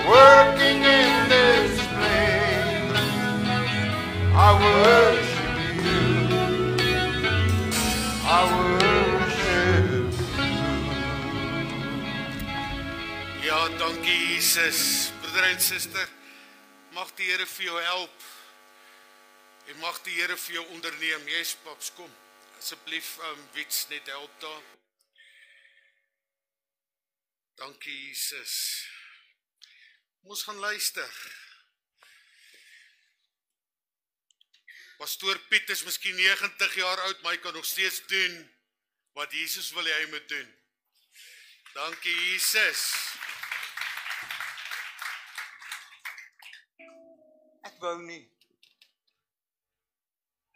working in this place. I worship you. I worship Ja, dankie Jesus. Broeder en suster, mag die Here vir jou help. En mag die Here vir jou onderneem. Yes, paps, kom. Asseblief, Wits net help daar. Dankie Jesus. Ons gaan luister. Pastoor Piet is miskien 90 jaar oud, maar hy kan nog steeds doen wat Jesus wil hê hy moet doen. Dankie Jesus. Ek wou nie.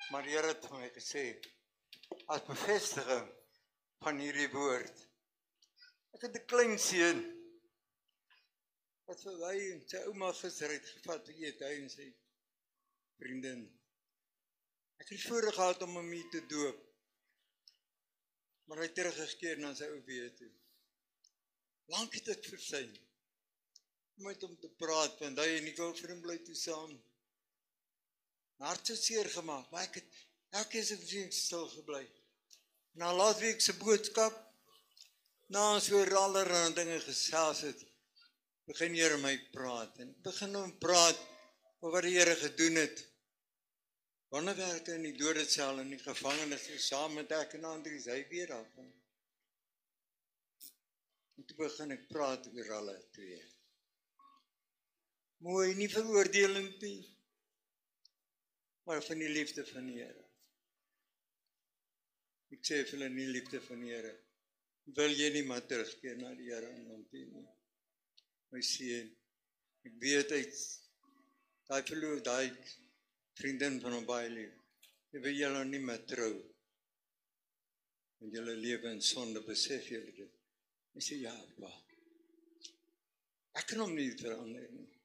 Maar die Here het vir my gesê, as bevestiging van hierdie woord. Ek het 'n klein seun wat vir my en sy ouma gister het gevat te eet, hy en sy vriendin. Ek het voorreg gehad om hom hier te doop, maar hy het teruggekeer na sy ou weer toe. Lank het ek versuim om met hom te praat, want hy en ek wil vir hom bly toe saam. My hart so seer gemaak, maar ek het elke keer so stil gebly. Na laasweek se boodskap, na ons oor allerlei dinge gesels het, begin die Here my praat, en begin hom praat oor wat die Here gedoen het. Wonderwerke in die dodesel en die gevangenis, saam met ek en Andries, hy weer daarvan. En toe begin ek praat oor alle twee. Mooi, nie veroordeling nie, maar van die liefde van die Here. Ek sê vir hulle nie liefde van die Here. Wil jy nie maar terugkeer na die Here en hom dien nie? My seun, ek weet daai vriendin van hom baie lief. Jy wil julle nie meer trou. En julle lewe in sonde, besef julle dit. Ek sê ja, pa. Ek kan hom nie verander nie.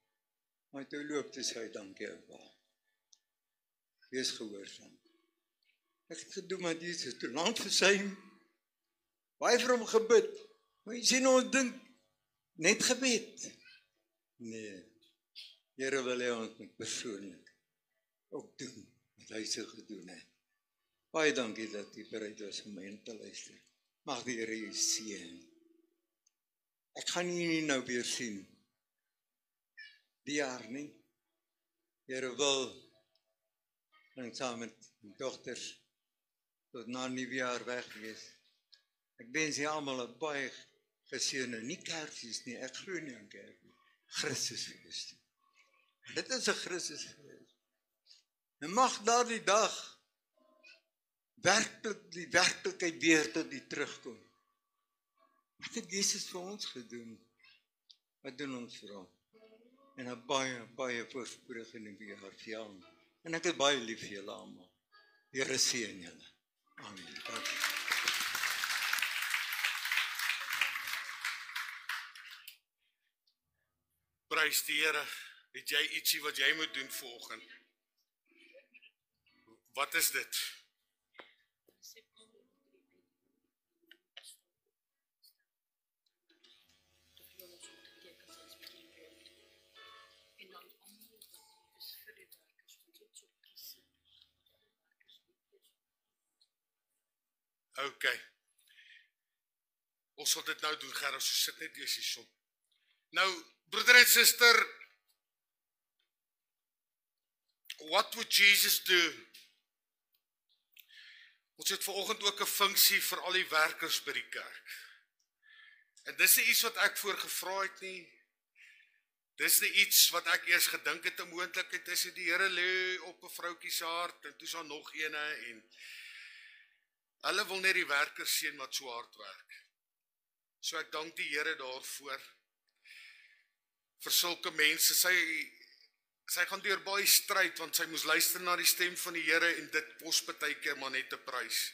Maar toe loop te sê, dankie, pa. Wees gehoorsaam. Ek het gedoen wat Jesus toe lank versuim. Baie vir hom gebid. Maar jy sien ons dink, net gebed. Nee, Here wil hê ons moet persoonlik ook doen wat hy so gedoen het. Baie dankie dat jy bereid was om my te luister. Mag die Here u seën. Ek gaan nie nou weer sien. Die jaar nie. Here wil, en saam met my dogters, tot na nuwejaar weg wees. Ek wens jy almal 'n baie geseënde, nie kerkies nie, ek glo nie aan kerk nie, Christusfees. Dit is 'n Christusfees. En mag daardie dag werklik die werklikheid weer tot die terugkom. Wat het Jesus vir ons gedoen? Wat doen ons vir hom? En 'n baie voorspoedige nuwejaar vir jou. En ek is baie lief vir julle almal. Here seën julle. Amen. Dankie. Prys die Here. Het jy ietsie wat jy moet doen vanoggend? Wat is dit? OK. Ons sal dit nou doen, Gerard, so sit net eers hierson. Nou, broeder en suster, what would Jesus do? Ons het vanoggend ook 'n funksie vir al die werkers by die kerk. En dis nie iets wat ek voorgevra het nie. Dis nie iets wat ek eers gedink het 'n moontlikheid is. Die Here lê op 'n vroutjie se hart en toe is daar nog eene en hulle wil net die werkers sien wat so hard werk. So ek dank die Here daarvoor. Vir sulke mense, sy gaan deur baie stryd, want sy moes luister na die stem van die Here en dit kos baie keer maar net 'n prys.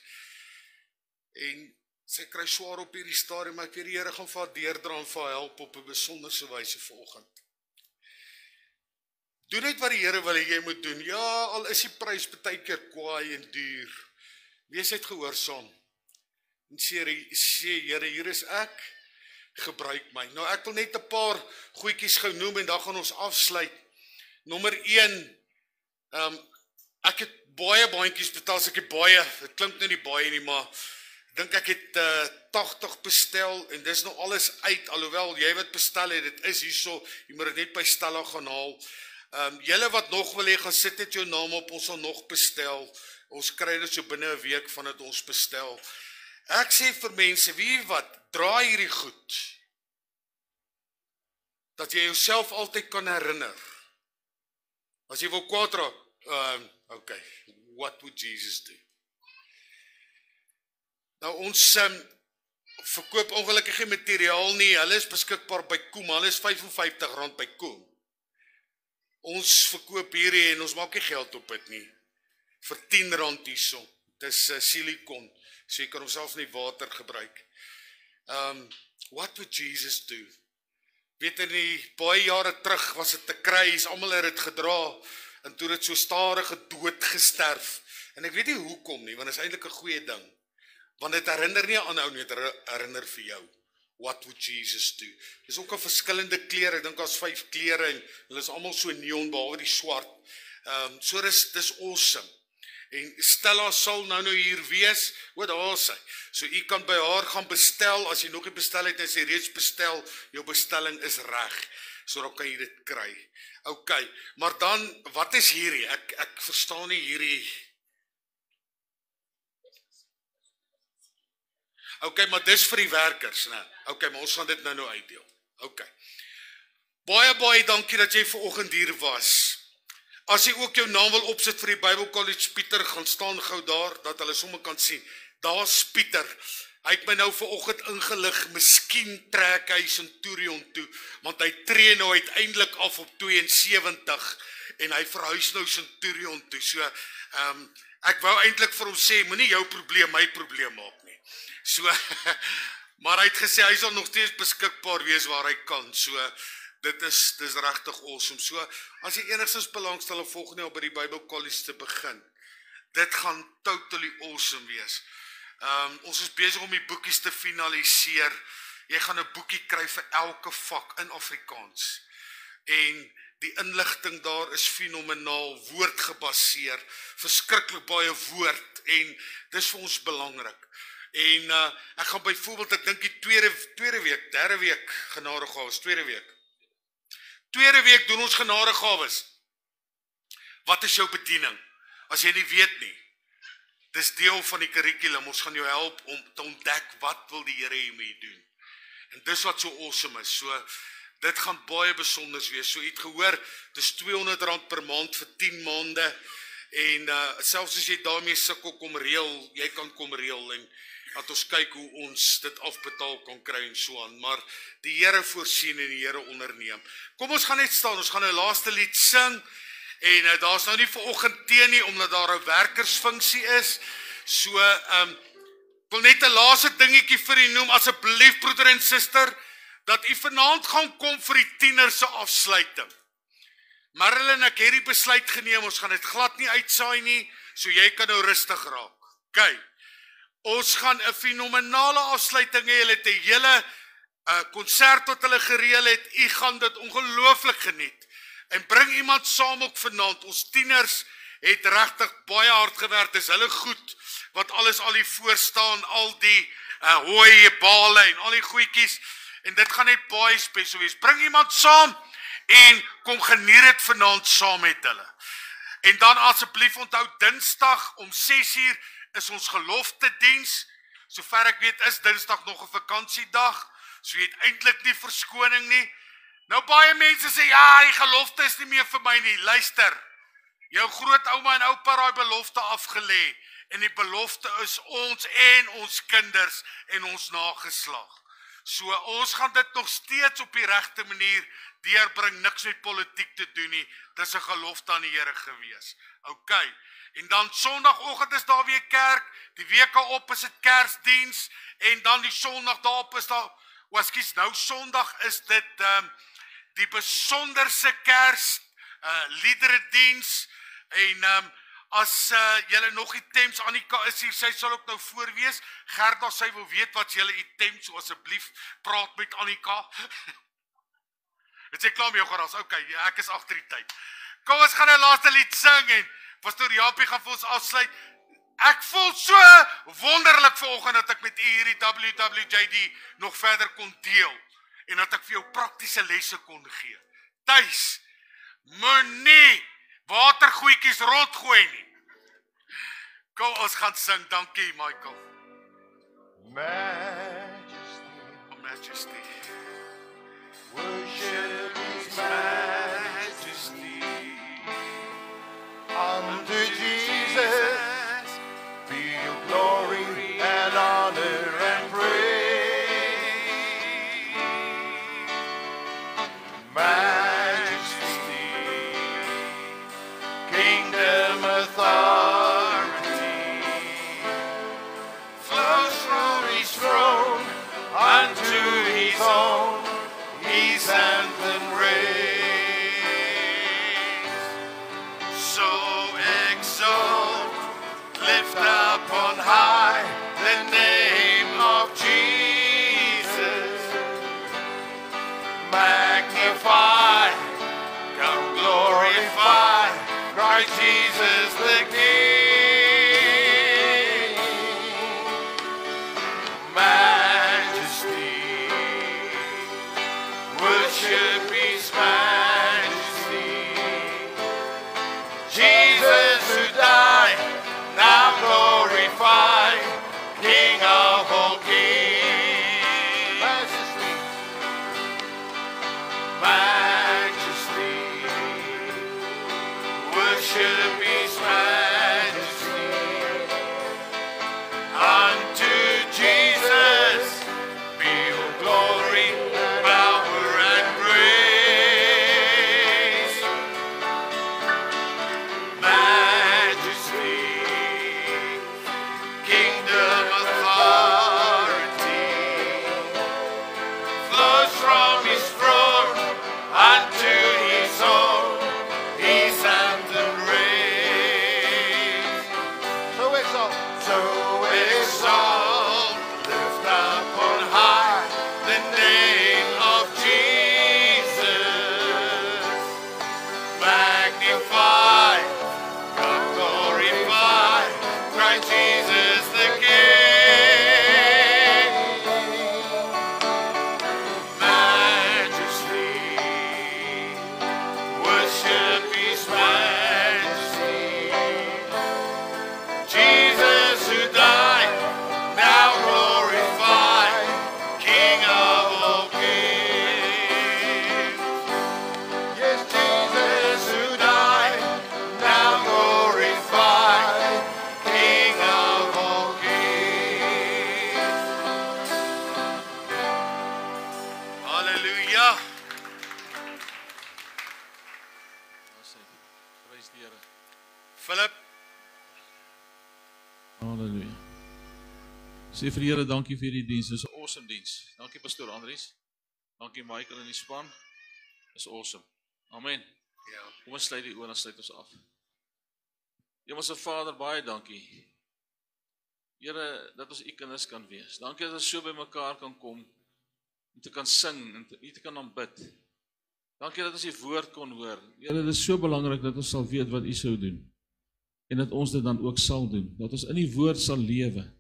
En sy kry swaar op hierdie stadium, maar ek weet die Here gaan vir haar deurdra en vir haar help op 'n besonderse wyse vanoggend. Doen net wat die Here wil hê jy moet doen. Ja, al is die prys baie keer kwaai en duur. Wees net gehoorsaam. En sê Here, hier is ek. Gebruik my. Nou ek wil net 'n paar goedjies gou noem en dan gaan ons afsluit. Nommer 1, ek het baie bandjies betaal, ek het baie, dit klink nou nie baie nie, maar ek dink ek het 80 bestel en dis nou alles uit, alhoewel jy wat bestel het, dit is hierso, jy moet dit net by Stella gaan haal. Julle wat nog wil hê, gaan sit net jou naam op, ons sal nog bestel. Ons kry dit so binne 'n week van dit ons bestel. Ek sê vir mense, wie wat, draai hierdie goed. dat jy jouself altyd kan herinner. As jy wil kwaad raak, okay, what would Jesus do? Nou ons verkoop ongelukkig geen materiaal nie, hulle is beskikbaar by Koem, hulle is R55 by Koem. Ons verkoop hierdie en ons maak nie geld op dit nie, vir R10 hierso, dit is silikon, so jy kan homself nie water gebruik. What would Jesus do? Weet in die baie jare terug was dit te kry, almal het dit gedra, en toe het so stadige dood gesterf, en ek weet nie hoekom nie, want dit is eintlik 'n goeie ding, want dit herinner nie aan jou nie, dit herinner vir jou. What would Jesus do? Dis ook 'n verskillende kleure, ek dink daar's 5 kleure, en hulle is almal so neon, behalwe die swart. So dis awesome. En Stella sal nou hier wees, daar sy. So u kan by haar gaan bestel, as jy nog nie bestel het, as jy reeds bestel, jou bestelling is reg, so dan kan jy dit kry. Okay, maar dan, wat is hierdie? Ek verstaan nie hierdie. Okay, maar dis vir die werkers, né? Okay, maar ons gaan dit nou uitdeel. Okay. Baie dankie dat jy vanoggend hier was. As jy ook jou naam wil opsit vir die Bible College Pieter, gaan staan gou daar, dat hulle sommer kan sien. Daar's Pieter. Hy het my nou vanoggend ingelig, miskien trek hy Centurion toe, want hy tree nou uiteindelik af op 72, en hy verhuis nou Centurion toe. So, ek wou eintlik vir hom sê, moenie jou probleem my probleem maak nie. So, maar hy het gesê, hy sal nog steeds beskikbaar wees waar hy kan, so, dit is regtig awesome. So, as jy enigstens belangstel om volgende jaar by die Bible College te begin, dit gaan totally awesome wees. Ons is besig om die boekies te finaliseer. Jy gaan 'n boekie kry vir elke vak in Afrikaans. En die inligting daar is fenomenaal, woordgebaseer, verskriklik baie woord, en dis vir ons belangrik. En ek gaan byvoorbeeld, ek dink die tweede week, derde week, genadegawes, tweede week doen ons genadegawes. Wat is jou bediening? As jy nie weet nie, dis deel van die kurrikulum, ons gaan jou help om te ontdek, wat wil die Here hê moet doen. En dis wat so awesome is, so, dit gaan baie besonders wees, so iets gehoor, dis R200 per maand vir 10 maande, en selfs as jy daarmee sukkel, kom reël, jy kan kom reël, en dat ons kyk hoe ons dit afbetaal kan kry en so aan, maar die Here voorsien en die Here onderneem. Kom ons gaan net staan, ons gaan nou laaste lied sing, en daar's nou nie vanoggend teen nie, omdat daar 'n werkersfunksie is, so, wil net 'n laaste dingetjie vir u noem, asseblief broeder en suster, dat u vanaand gaan kom vir die tieners se afsluiting. Marilyn, ek het die besluit geneem, ons gaan dit glad nie uitsaai nie, so jy kan nou rustig raak. Okay. Ons gaan 'n fenomenale afsluiting hê, hulle het 'n hele konsert wat hulle gereël het, u gaan dit ongelooflik geniet. En bring iemand saam ook vanaand, ons tieners het regtig baie hard gewerk, dis hulle goed, wat alles al hier voor staan, al die hooi, bale en al die goedjies, en dit gaan net baie spesiaal wees. Bring iemand saam, en kom geniet dit vanaand saam met hulle. En dan asseblief onthou, Dinsdag om 6:00 is ons gelofte diens. Sover ek weet is Dinsdag nog 'n vakansiedag, so jy het eintlik nie verskoning nie. Nou baie mense sê, ja, die gelofte is nie meer vir my nie. Luister, jou grootouma en oupa raai belofte afgelê, en die belofte is ons en ons kinders en ons nageslag. So ons gaan dit nog steeds op die regte manier deurbring, niks met politiek te doen nie. Dis 'n gelofte aan die Here gewees. Okay. En dan Sondagoggend is daar weer kerk, die week op is dit Kersdiens, en dan die Sondag daarop is daar, nou Sondag is dit die besonderse Kers liederediens, en as julle nog items, Annika is hier, sy sal ook nou voorwees, Gerda, sy wil weet wat julle items, so asseblief praat met Annika. Het sy klaar met jou geras? Okay, ek is agter die tyd. Kom ons gaan 'n laaste lied sing, en Pastor Japie gaan vir ons afsluit. Ek voel so wonderlik vanoggend dat ek met u hierdie WWJD nog verder kon deel, en dat ek vir jou praktiese lesse kon gee. Tuis, moenie watergoedjies rondgooi nie. Kom ons gaan sing, dankie Michael. Majesty, Majesty. worship Lift up on high the name of Jesus. Magnify, come glorify Christ Jesus the King. Majesty, worship His majesty. Jesus who died, now glorified, King of all kings. Majesty, majesty, worship His majesty. Unto Jesus be all glory, power and grace. Majesty, kingdom authority flows from His throne unto His own. His anthem reigns. So exalt, lift up on high the name of Jesus. Magnify, come glorify Christ Jesus the King. Majesty, worship His majesty. Jesus who died, now glorified, King of all kings. Yes, Jesus who died, now glorified, King of all kings. Hallelujah. Prys die Here. Philip, Halleluja. Sê vir die Here dankie vir hierdie diens. Dis 'n awesome diens. Dankie pastoor Andries. Dankie Michael en die span. Dis awesome. Amen. ja, Kom ons sluit die oë en dan sluit ons af. Hemelse Vader, baie dankie. Here, dat ons U kinders kan wees. Dankie dat ons so by mekaar kan kom om te kan sing en U te kan aanbid. Dankie dat ons die woord kon hoor. Here, dit is so belangrik dat ons sal weet wat U sou doen. En dat ons dit dan ook sal doen. Dat ons in die woord sal lewe.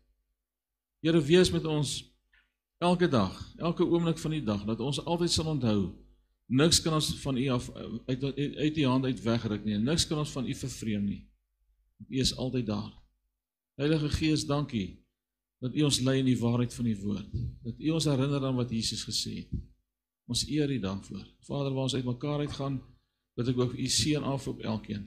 Here, wees met ons elke dag, elke oomblik van die dag, dat ons altyd sal onthou, niks kan ons van U af, uit die hand uit wegruk nie, niks kan ons van U vervreem nie. U is altyd daar. Heilige Gees, dankie, dat U ons lei in die waarheid van die woord, dat U ons herinner aan wat Jesus gesê het. Ons eer U daarvoor. Vader, waar ons uit mekaar uitgaan, dat ek ook U seën af op elkeen,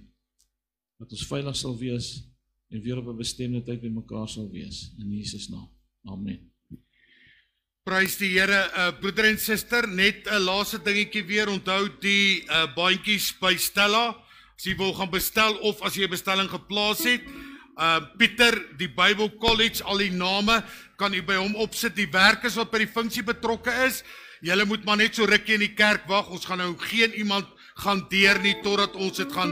dat ons veilig sal wees, en weer op 'n bestemde tyd by mekaar sal wees, in Jesus naam. Amen. prys die Here. Broeder en suster, net 'n laaste dingetjie weer, onthou die bandjies by Stella, as jy wil gaan bestel, of as jy 'n bestelling geplaas het, Pieter, die Bible College, al die name, kan jy by hom opsit, die werkers wat by die funksie betrokke is, julle moet maar net so rukkie in die kerk wag, ons gaan nou geen iemand gaan deur nie, totdat ons dit gaan